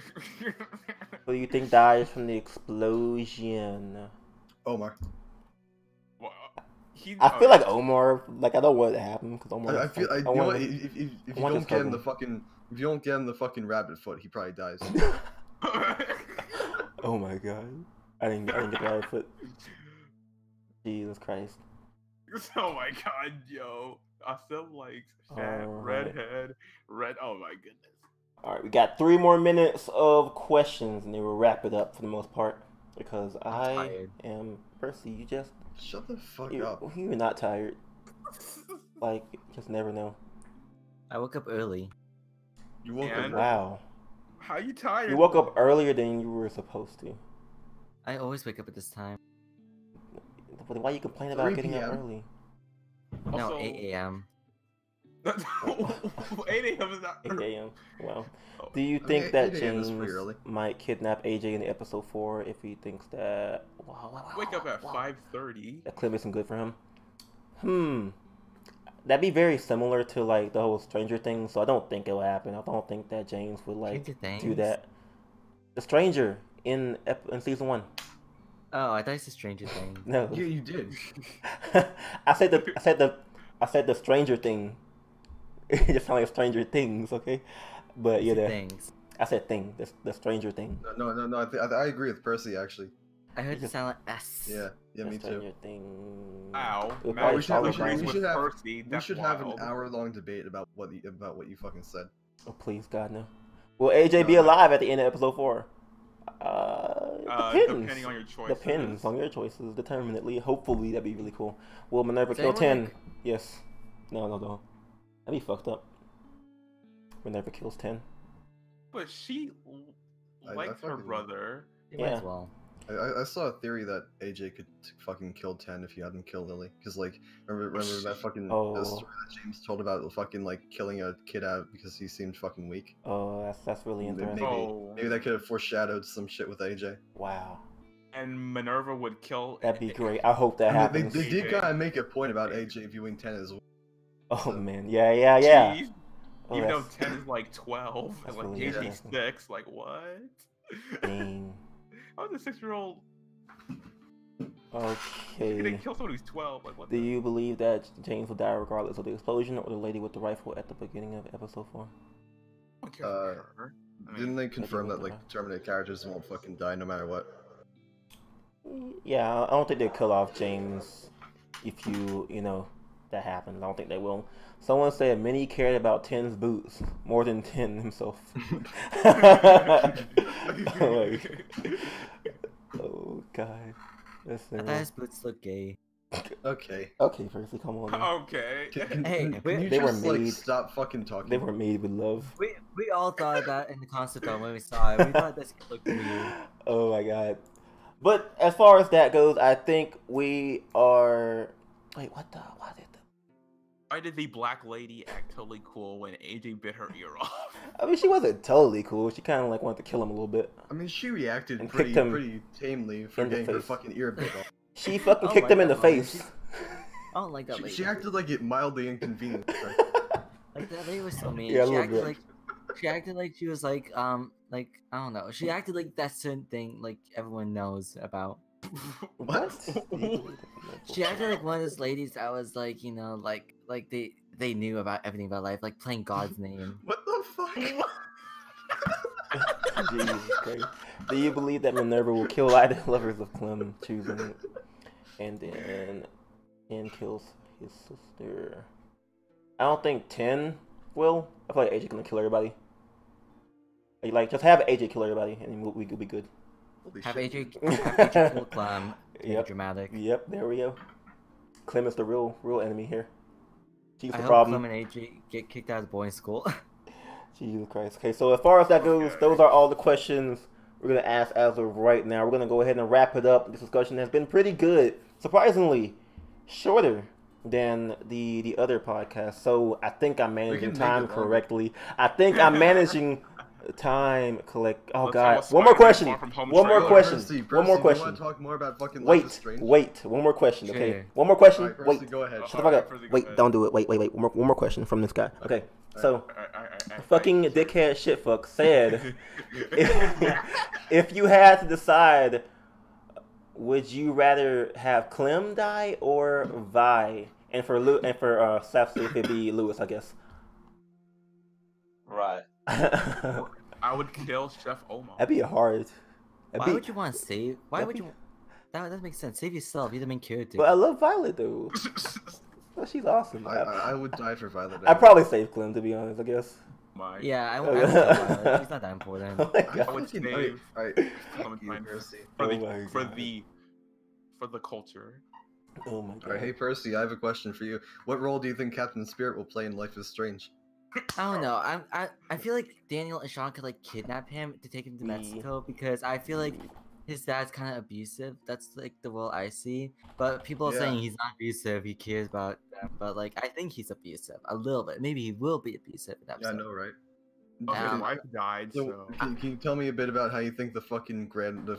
Who do you think dies from the explosion? Omar. Well, he- I feel like Omar. Like I don't want it to happen because Omar. I feel. You know what? If you want don't this get him cousin. the fucking. If you don't get him the fucking rabbit foot, he probably dies. Oh my god. I didn't get the right foot. Jesus Christ. Oh my god, yo. I feel like fat, Alright. redhead, red. Oh my goodness. All right, we got 3 more minutes of questions, and then we'll wrap it up for the most part. Because I tired. am Percy. You just Shut the fuck you're up. not tired. Like, just never know. I woke up early. You woke And- up. Wow. How you tired? You woke up earlier than you were supposed to. I always wake up at this time. But why you complain about 3 getting up p.m.? early? No, Also- 8 a.m. 8 a.m. is not 8 a.m. Wow. Oh. Do you I think mean, that 8 a.m. is James pretty early. might kidnap AJ in episode 4 if he thinks that? Wow, Wake up at wow. 5:30. That clip isn't good for him. That'd be very similar to like the whole Stranger Thing, so I don't think it'll happen. I don't think that James would like Stranger do Things? that. The Stranger in season 1. Oh, I thought it's a Stranger Thing. No, Yeah, you did. I said the Stranger Thing. It just sounded like Stranger Things, okay? But yeah, Things. I said thing. The Stranger Thing. No. I agree with Percy actually. I heard it sound like S. Yeah, The me too. Stranger Thing. Ow. It'll Matt probably we should- follow we should- by- we should have- Percy. We That's should have an wild. hour-long debate about what you fucking said. Oh please, God no. Will AJ be No. alive at the end of episode 4? Depends. Depending on your choices. Depends on your choices, determinately. Hopefully, that'd be really cool. Will Minerva Does kill anyone 10? Yes. No, don't. That'd be fucked up. Minerva kills 10. But she I likes her fucking- brother. You might Yeah. as well. I saw a theory that AJ could fucking kill 10 if he hadn't killed Lily. Because, like, remember that fucking Oh. that story that James told about fucking, like, killing a kid out because he seemed fucking weak? Oh, that's really Maybe- interesting. Oh. Maybe that could have foreshadowed some shit with AJ. Wow. And Minerva would kill. That'd be great. I hope that I mean, happens. they did kind of make a point about AJ viewing 10 as well. Oh, man. Yeah. Jeez. Oh, Even though that's- 10 is like 12 and that's like really AJ interesting. 6, like what? Dang. How is a 6-year-old Okay. gonna kill someone who's 12? Like what? Do you believe that James will die regardless of the explosion or the lady with the rifle at the beginning of episode 4? I don't care for her. I mean, Didn't they confirm with that like Terminator characters won't fucking die no matter what? Yeah, I don't think they'll kill off James if you know, that happens. I don't think they will. Someone said Minnie cared about 10's boots more than 10 himself. Oh god. Listen. I thought his boots look gay. Okay. Okay, Percy, come on. Now. Okay. Hey, can you they were just like made- stop fucking talking? They were made with love. We all thought that in the concept though when we saw it. We thought this looked weird. Oh my god. But as far as that goes, I think we are. Wait, what the? Why did the? Why did the black lady act totally cool when AJ bit her ear off? I mean, she wasn't totally cool. She kind of like wanted to kill him a little bit. I mean, she reacted And pretty kicked him pretty tamely for in the getting her face. fucking ear bit off. She fucking Oh kicked my him in the God, Molly, face. I don't like that lady. She acted like it mildly inconvenient. Like that lady was so mean. Yeah, a she little acted bit. like she acted like she was like I don't know. She acted like that certain thing like everyone knows about. What? She acted like one of those ladies that was like, you know, like they knew about everything about life, like playing God's name. What the fuck? Jesus Christ. Do you believe that Minerva will kill either lovers of Clem choosing it, and then kills his sister? I don't think 10 will. I feel like AJ gonna kill everybody. Like just have AJ kill everybody, and we could be good. Holy Have shit. AJ kill Clem. Yep. Dramatic. Yep, there we go. Clem is the real enemy here. She's I the hope problem. Clem and AJ get kicked out of boys' school. Jesus Christ. Okay, so as far as that goes, those are all the questions we're going to ask as of right now. We're going to go ahead and wrap it up. This discussion has been pretty good. Surprisingly, shorter than the other podcast. So I think I'm managing make time it longer. correctly. I think I'm managing time collect. Oh, Let's God. almost One more Spider-Man question. Far From Home One more trailer. question. Percy, One more Do you question. want to talk more about fucking Life is Strange? Wait. One more question, okay? Sure. One more question. Alright, Percy, Wait. go ahead. Shut the fuck up. Percy, go Wait, ahead. don't do it. Wait. One more question from this guy. Okay, so fucking dickhead shitfuck said, if you had to decide, would you rather have Clem die or Vi? And for Seth, it'd be Lewis, I guess. Right. That'd I would kill Chef Omar. be hard. Why would you want to save? Why that'd would be- you? That makes sense. Save yourself. You're the main character. But I love Violet though. Well, she's awesome. I would die for Violet. I'd probably save Clem, to be honest, I guess. My, Yeah, I would kill Violet. She's not that important. Oh my I God. would Fucking- save Alright, Clementine Percy. for Oh the my for God. the for the culture. Oh my God. Alright, hey Percy, I have a question for you. What role do you think Captain Spirit will play in Life is Strange? I don't know. I feel like Daniel and Sean could like kidnap him to take him to Me. Mexico because I feel like his dad's kind of abusive. That's like the role I see. But people are Yeah. saying he's not abusive. He cares about them. But like I think he's abusive a little bit. Maybe he will be abusive in that Yeah, I episode. know, right? Okay, Um, his wife died, So, so. can you tell me a bit about how you think the fucking granny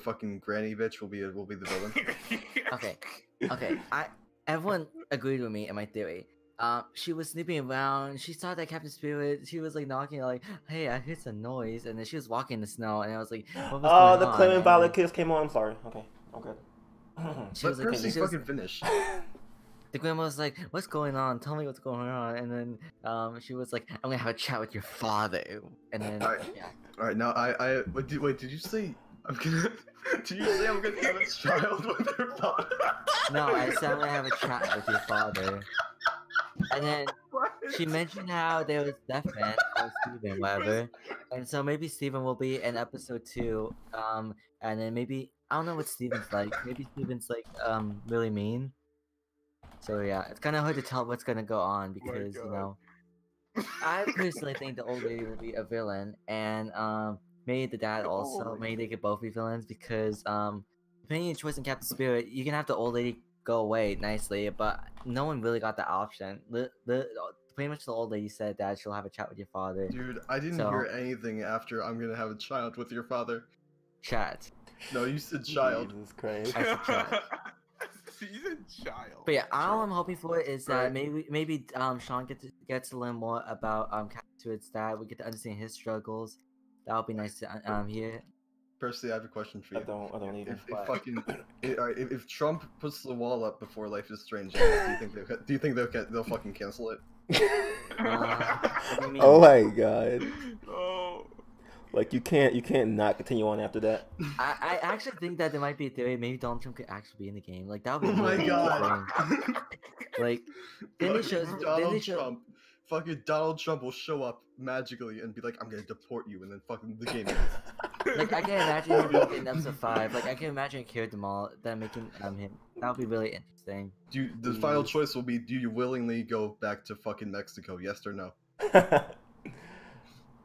bitch will be the villain? Okay. Everyone agreed with me in my theory. She was snooping around. She saw that Captain Spirit. She was like knocking, like, "Hey, I heard some noise," and then she was walking in the snow, and I was like, "What was Oh, going the on?" Clem and And Violet then kiss came on. I'm sorry. Okay, I'm good. She Let was like, Percy she was- fucking finish. the grandma was like, "What's going on? Tell me what's going on." And then she was like, "I'm gonna have a chat with your father." And then Alright. yeah, Alright, now wait, did you say I'm gonna did you say I'm gonna have a child with your father? no, I said I'm gonna have a chat with your father. And then she mentioned how there was Stefan or Steven, whatever. And so maybe Steven will be in episode 2. And then maybe I don't know what Steven's like. Maybe Steven's like really mean. So yeah, it's kinda hard to tell what's gonna go on because you know I personally think the old lady will be a villain and maybe the dad also. Maybe they could both be villains because depending on your choice in Captain Spirit, you can have the old lady go away nicely, but no one really got the option. Pretty much the old lady said that she'll have a chat with your father. Dude, I didn't So- hear anything after I'm gonna have a child with your father. Chat. No, you said child. Jesus Christ. I said chat. She's a child. But yeah, all I'm hoping for is that Right. maybe Sean gets to learn more about Captain towards that. We get to understand his struggles. That would be nice to hear. Percy, I have a question for you. I don't either. If Trump puts the wall up before Life is Strange, do you think they'll fucking cancel it? What do you mean? Oh my god! Oh. Like you can't not continue on after that. I actually think that there might be a theory. Maybe Donald Trump could actually be in the game. Like that would Oh be my really god! interesting. Like then they show Trump. Fucking Donald Trump will show up magically and be like, "I'm gonna deport you," and then fucking the game ends. Like I can imagine him in episode 5. Like I can imagine a character model that making him. That would be really interesting. The final choice will be: do you willingly go back to fucking Mexico? Yes or no?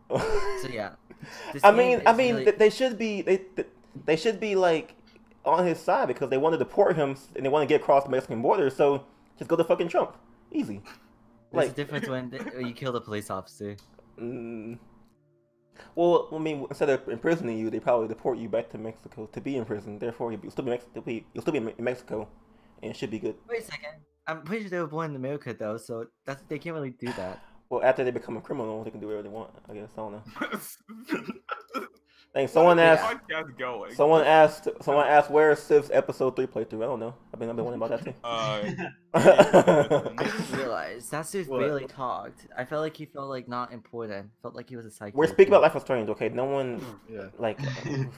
So yeah. I mean, really... they should be like on his side because they want to deport him and they want to get across the Mexican border. So just go to fucking Trump, easy. There's a difference when you kill the police officer. Well, I mean, instead of imprisoning you, they probably deport you back to Mexico to be in prison. Therefore, you'll still be in Mexico, and it should be good. Wait a second. I'm pretty sure they were born in America though, so they can't really do that. Well, after they become a criminal, they can do whatever they want. I guess I don't know. Thanks. Someone asked. Someone asked where is Civ's episode 3 playthrough. I don't know. I've been wondering about that too. I didn't realize that dude barely talked. I felt like he felt like not important. Felt like he was a psycho. We're speaking about Life is Strange, okay? No one, like,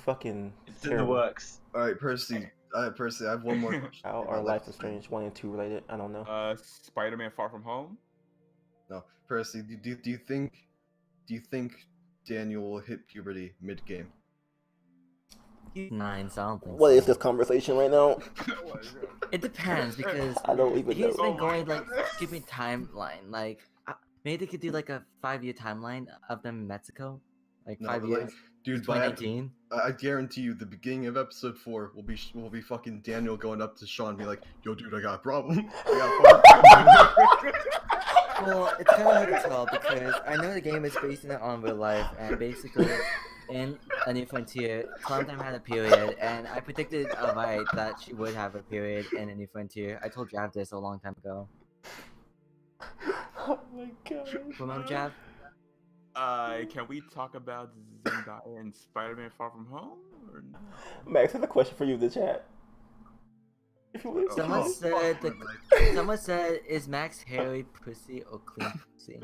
fucking. It's in the works. All right, Percy. I have one more question. How are Life is Strange 1 and 2 related? I don't know. Spider-Man: Far From Home. No, Percy. Do you think Daniel will hit puberty mid-game? He's 9, so I don't think What so. is this conversation right now? It depends because I don't even he's know. been going like skipping timeline. Like maybe they could do like a 5-year timeline of them in Mexico, like 5 years. Like, dude, 2019. I guarantee you, the beginning of episode 4 will be fucking Daniel going up to Sean, and be like, "Yo, dude, I got a problem. Well, it's kind of hard to tell because I know the game is based on real life, and basically in A New Frontier, Clementine had a period, and I predicted right that she would have a period in A New Frontier. I told Jav this a long time ago. Oh my god. Remember, Jav? Can we talk about Zendaya and Spider-Man: Far From Home? Or no? Max, I have a question for you in the chat. If you listen. Someone said, "Is Max hairy pussy or clean pussy?"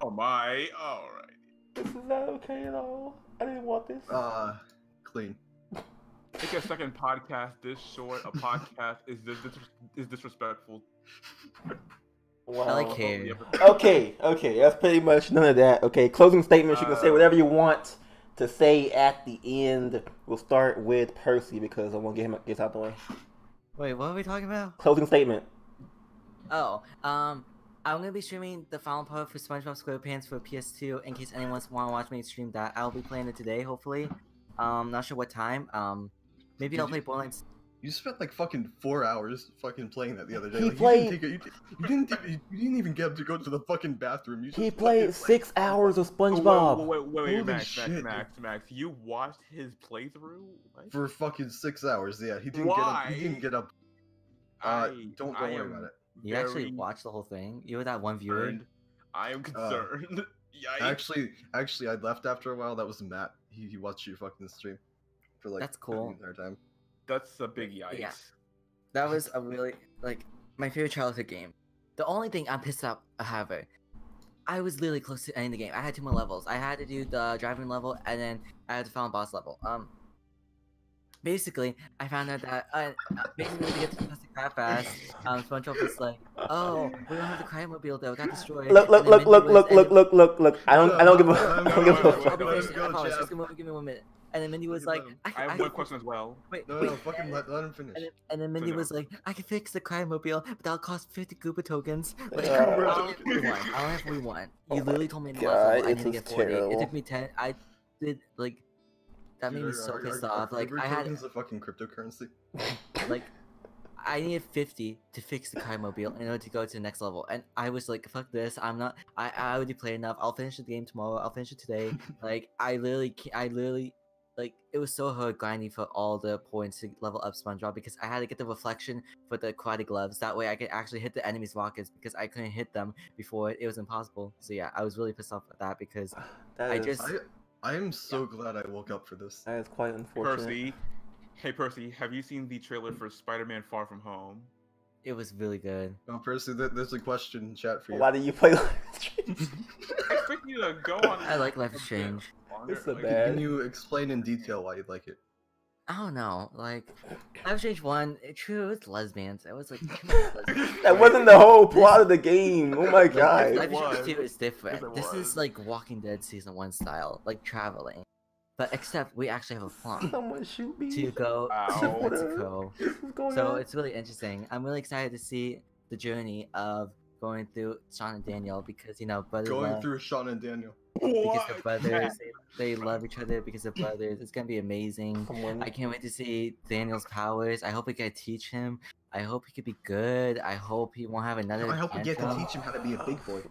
Oh my! All right. This is not okay at all. I didn't want this. Clean. Make a second podcast this short. A podcast is disrespectful. Wow. I like hair. Okay, that's pretty much none of that. Okay, closing statements. You can say whatever you want to say at the end. We'll start with Percy because I want to get him out the way. Wait, what are we talking about? Closing statement. Oh, I'm gonna be streaming the final part for SpongeBob SquarePants for PS2 in case anyone wants to watch me stream that. I'll be playing it today, hopefully. Not sure what time. Maybe I'll play Borderlands. You spent like fucking 4 hours fucking playing that the other day. He like, played. You didn't even get up to go to the fucking bathroom. He played 6 hours of SpongeBob. Wait, Max. You watched his playthrough? What? For fucking 6 hours. Yeah, he didn't Why? get up. Don't worry about it. You actually watched the whole thing? You were that one viewer? I am concerned. Yikes. Actually, I left after a while. That was Matt. He watched your fucking stream for like that's cool. the entire time. That's a big yikes. Yeah. That was a really, like, my favorite childhood game. The only thing I'm pissed off, however, I was literally close to ending the game. I had 2 more levels. I had to do the driving level, and then I had to find boss level. Basically, I found out that, basically to get to the crab fast, SpongeBob was like, "Oh, we don't have the Cryomobile though, it got destroyed." Look! I don't give a fuck. I'll be finished. I promise. Just give me 1 minute. And then Mindy was like, I have one question as well. Wait, No, fucking let him finish. And then Mindy was like, "I can fix the Cryomobile, but that'll cost 50 Gooba tokens." Like, Yeah. I'll have rewind. You Oh literally told me in the God, last level I it need to was get 40. terrible. It took me 10. I did like that made me so pissed off. Like I had a fucking cryptocurrency. like I needed 50 to fix the Cryomobile in order to go to the next level, and I was like, "Fuck this! I'm not. I already played enough. I'll finish the game tomorrow. I'll finish it today." Like I literally like it was so hard grinding for all the points to level up SpongeBob because I had to get the reflection for the karate gloves. That way I could actually hit the enemy's rockets because I couldn't hit them before. It was impossible. So yeah, I was really pissed off at that because I am so glad I woke up for this. That is quite unfortunate. Percy, have you seen the trailer for Spider-Man Far From Home? it was really good. Oh, Percy, there's a question in chat for you. Why do you play Life is Strange? I expect you to go on. I like Life is Strange. It's so Like, bad. Can you explain in detail why you like it? I don't know, like Life is Strange 1, true, it's lesbians. I was like, That wasn't the whole plot of the game. Oh my god. Life is was. Strange 2 is different. Yes, it This was. is like Walking Dead season 1 style, like traveling. But except we actually have a plot Someone shoot me. to go Ow. to Mexico. What's going So on? it's really interesting. I'm really excited to see the journey of going through Sean and Daniel because brother Going love, through Sean and Daniel. because they're What? brothers. They love each other because they're brothers. It's gonna be amazing. Someone. I can't wait to see Daniel's powers. I hope we get to teach him. I hope he could be good. I hope he won't have another. I hope we get to tantrum. teach him how to be a big boy.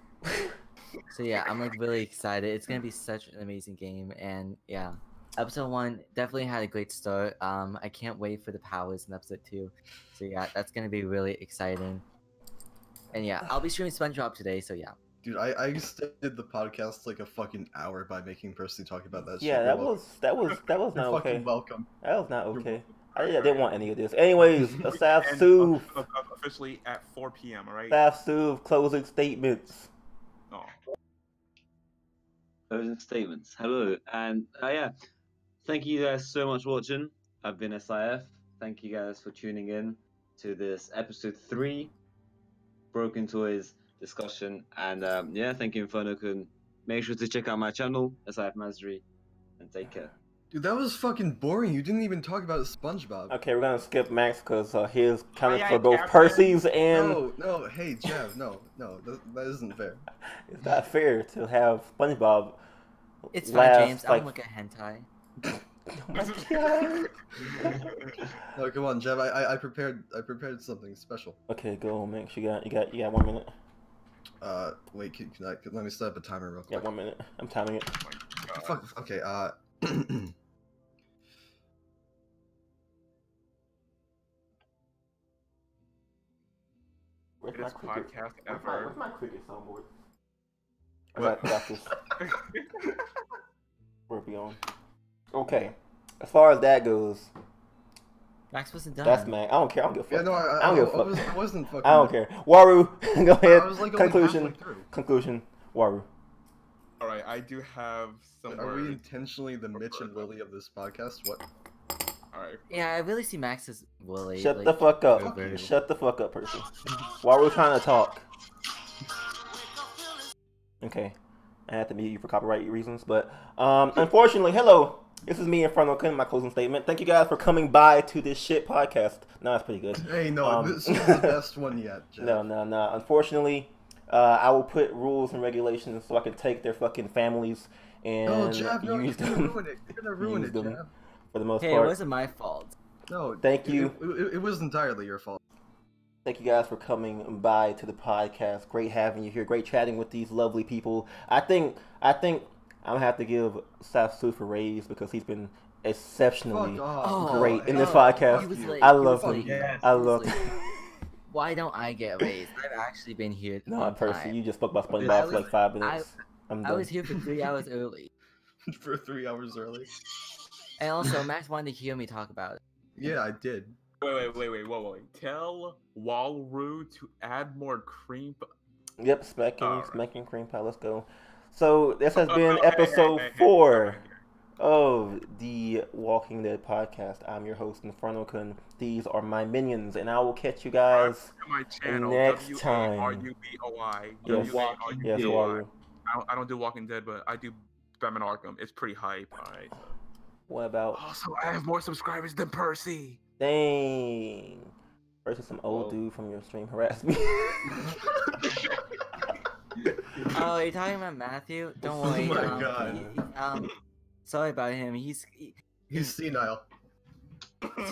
So yeah, I'm like really excited. It's gonna be such an amazing game, and yeah, episode 1 definitely had a great start. I can't wait for the powers in episode 2. So yeah, that's gonna be really exciting. And yeah, I'll be streaming SpongeBob today. So yeah. Dude, I extended the podcast like a fucking hour by making Percy talk about that shit. Yeah, You're that welcome. was not You're okay. fucking welcome. That was not okay. I didn't want any of this. Anyways, Asaf And, Suv. officially at 4 p.m. All right. Asaf Suv, closing statements. Oh. Closing statements. Hello, and yeah, thank you guys so much for watching. I've been SIF. Thank you guys for tuning in to this episode 3 Broken Toys discussion, and yeah, thank you, InfernoKun. Make sure to check out my channel, SIF Masri, and take care. Dude, that was fucking boring. You didn't even talk about SpongeBob. Okay, we're gonna skip Max because his counted Aye, for aye, both Captain. Percy's and No, hey, Jeff, no, that isn't fair. it's not fair to have SpongeBob. It's fine, last, James. I like- don't look at hentai. Oh my god. No, come on, Jeff. I prepared something special. Okay, go, Max. You got 1 minute. Wait, can let me set up a timer real Yeah, quick. 1 minute. I'm timing it. Fuck. Okay. Where's Greatest cricket? podcast Where's ever. my cricket soundboard? What? I got this. Where we on? Okay. As far as that goes, Max wasn't done. that's Max. I don't care. I don't give a fuck. Yeah, no, I don't give a fuck. I wasn't fucking. I don't care. Waru, go ahead. I was like only Conclusion. halfway through. Conclusion. Waru. All right, I do have some Are we words. intentionally the Mitch and Lily of this podcast? What? All right. Yeah, I really see Max as Willie. Shut like, the fuck up. Fuck you. Shut the fuck up, person. Waru trying to talk. Okay. I had to mute you for copyright reasons, but unfortunately, hello. This is me, InfernoKun, my closing statement. Thank you guys for coming by to this shit podcast. No, that's pretty good. Hey, no, this is the best one yet, Jeff. No. Unfortunately, I will put rules and regulations so I can take their fucking families and No, Jeff, no, you're use gonna them ruin it. You're gonna ruin use it, them. Jeff. for the most Hey, it part. wasn't my fault. No, Thank you. It was entirely your fault. Thank you guys for coming by to the podcast. Great having you here. Great chatting with these lovely people. I think I'm gonna have to give Safsu a raise because he's been exceptionally Fuck off. great in this oh, podcast. he was late, I he was love late, him. Yes. I he was love late. him. Why don't I get raised? I've actually been here. No, on Percy, time. you just spoke about I SpongeBob for was- like 5 minutes. I'm I done. was here for 3 hours early. For 3 hours early. And also, Max wanted to hear me talk about it. Yeah, I did. Wait. Tell Walru to add more cream. Yep, smacking Alright. cream pie. Let's go. So this has been Hey, episode hey, 4 of the Walking Dead podcast. I'm your host, InfernoKun. These are my minions, and I will catch you guys. My channel. Next time. WARUBOI. Yes, yes, Waru. I don't do Walking Dead, but I do Batman Arkham. It's pretty hype. Alright. What about? Also, I have more subscribers than Percy. Dang. Versus some old Whoa. dude from your stream harassed me. Oh, you're talking about Matthew? Don't Oh worry. my God. Sorry about him. He's senile.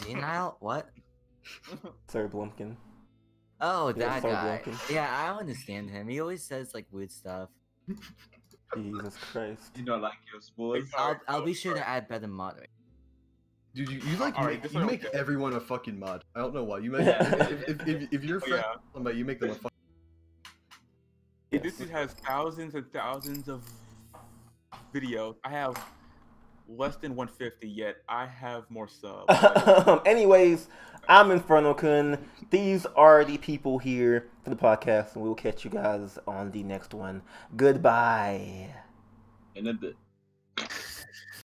senile. What? Sir Blumpkin. Oh, Yeah, that sorry, guy. Blumpkin. Yeah, I understand him. He always says like weird stuff. Jesus Christ. You don't like your sports? I'll be sure to add better moderate. Dude, you like All right, you make everyone a fucking mod. I don't know why. You make if you're friends with somebody, you make them a fucking. This dude has thousands and thousands of videos. I have less than 150 yet. I have more subs. Anyways, I'm InfernoKun. These are the people here for the podcast, and we will catch you guys on the next one. Goodbye. In a bit.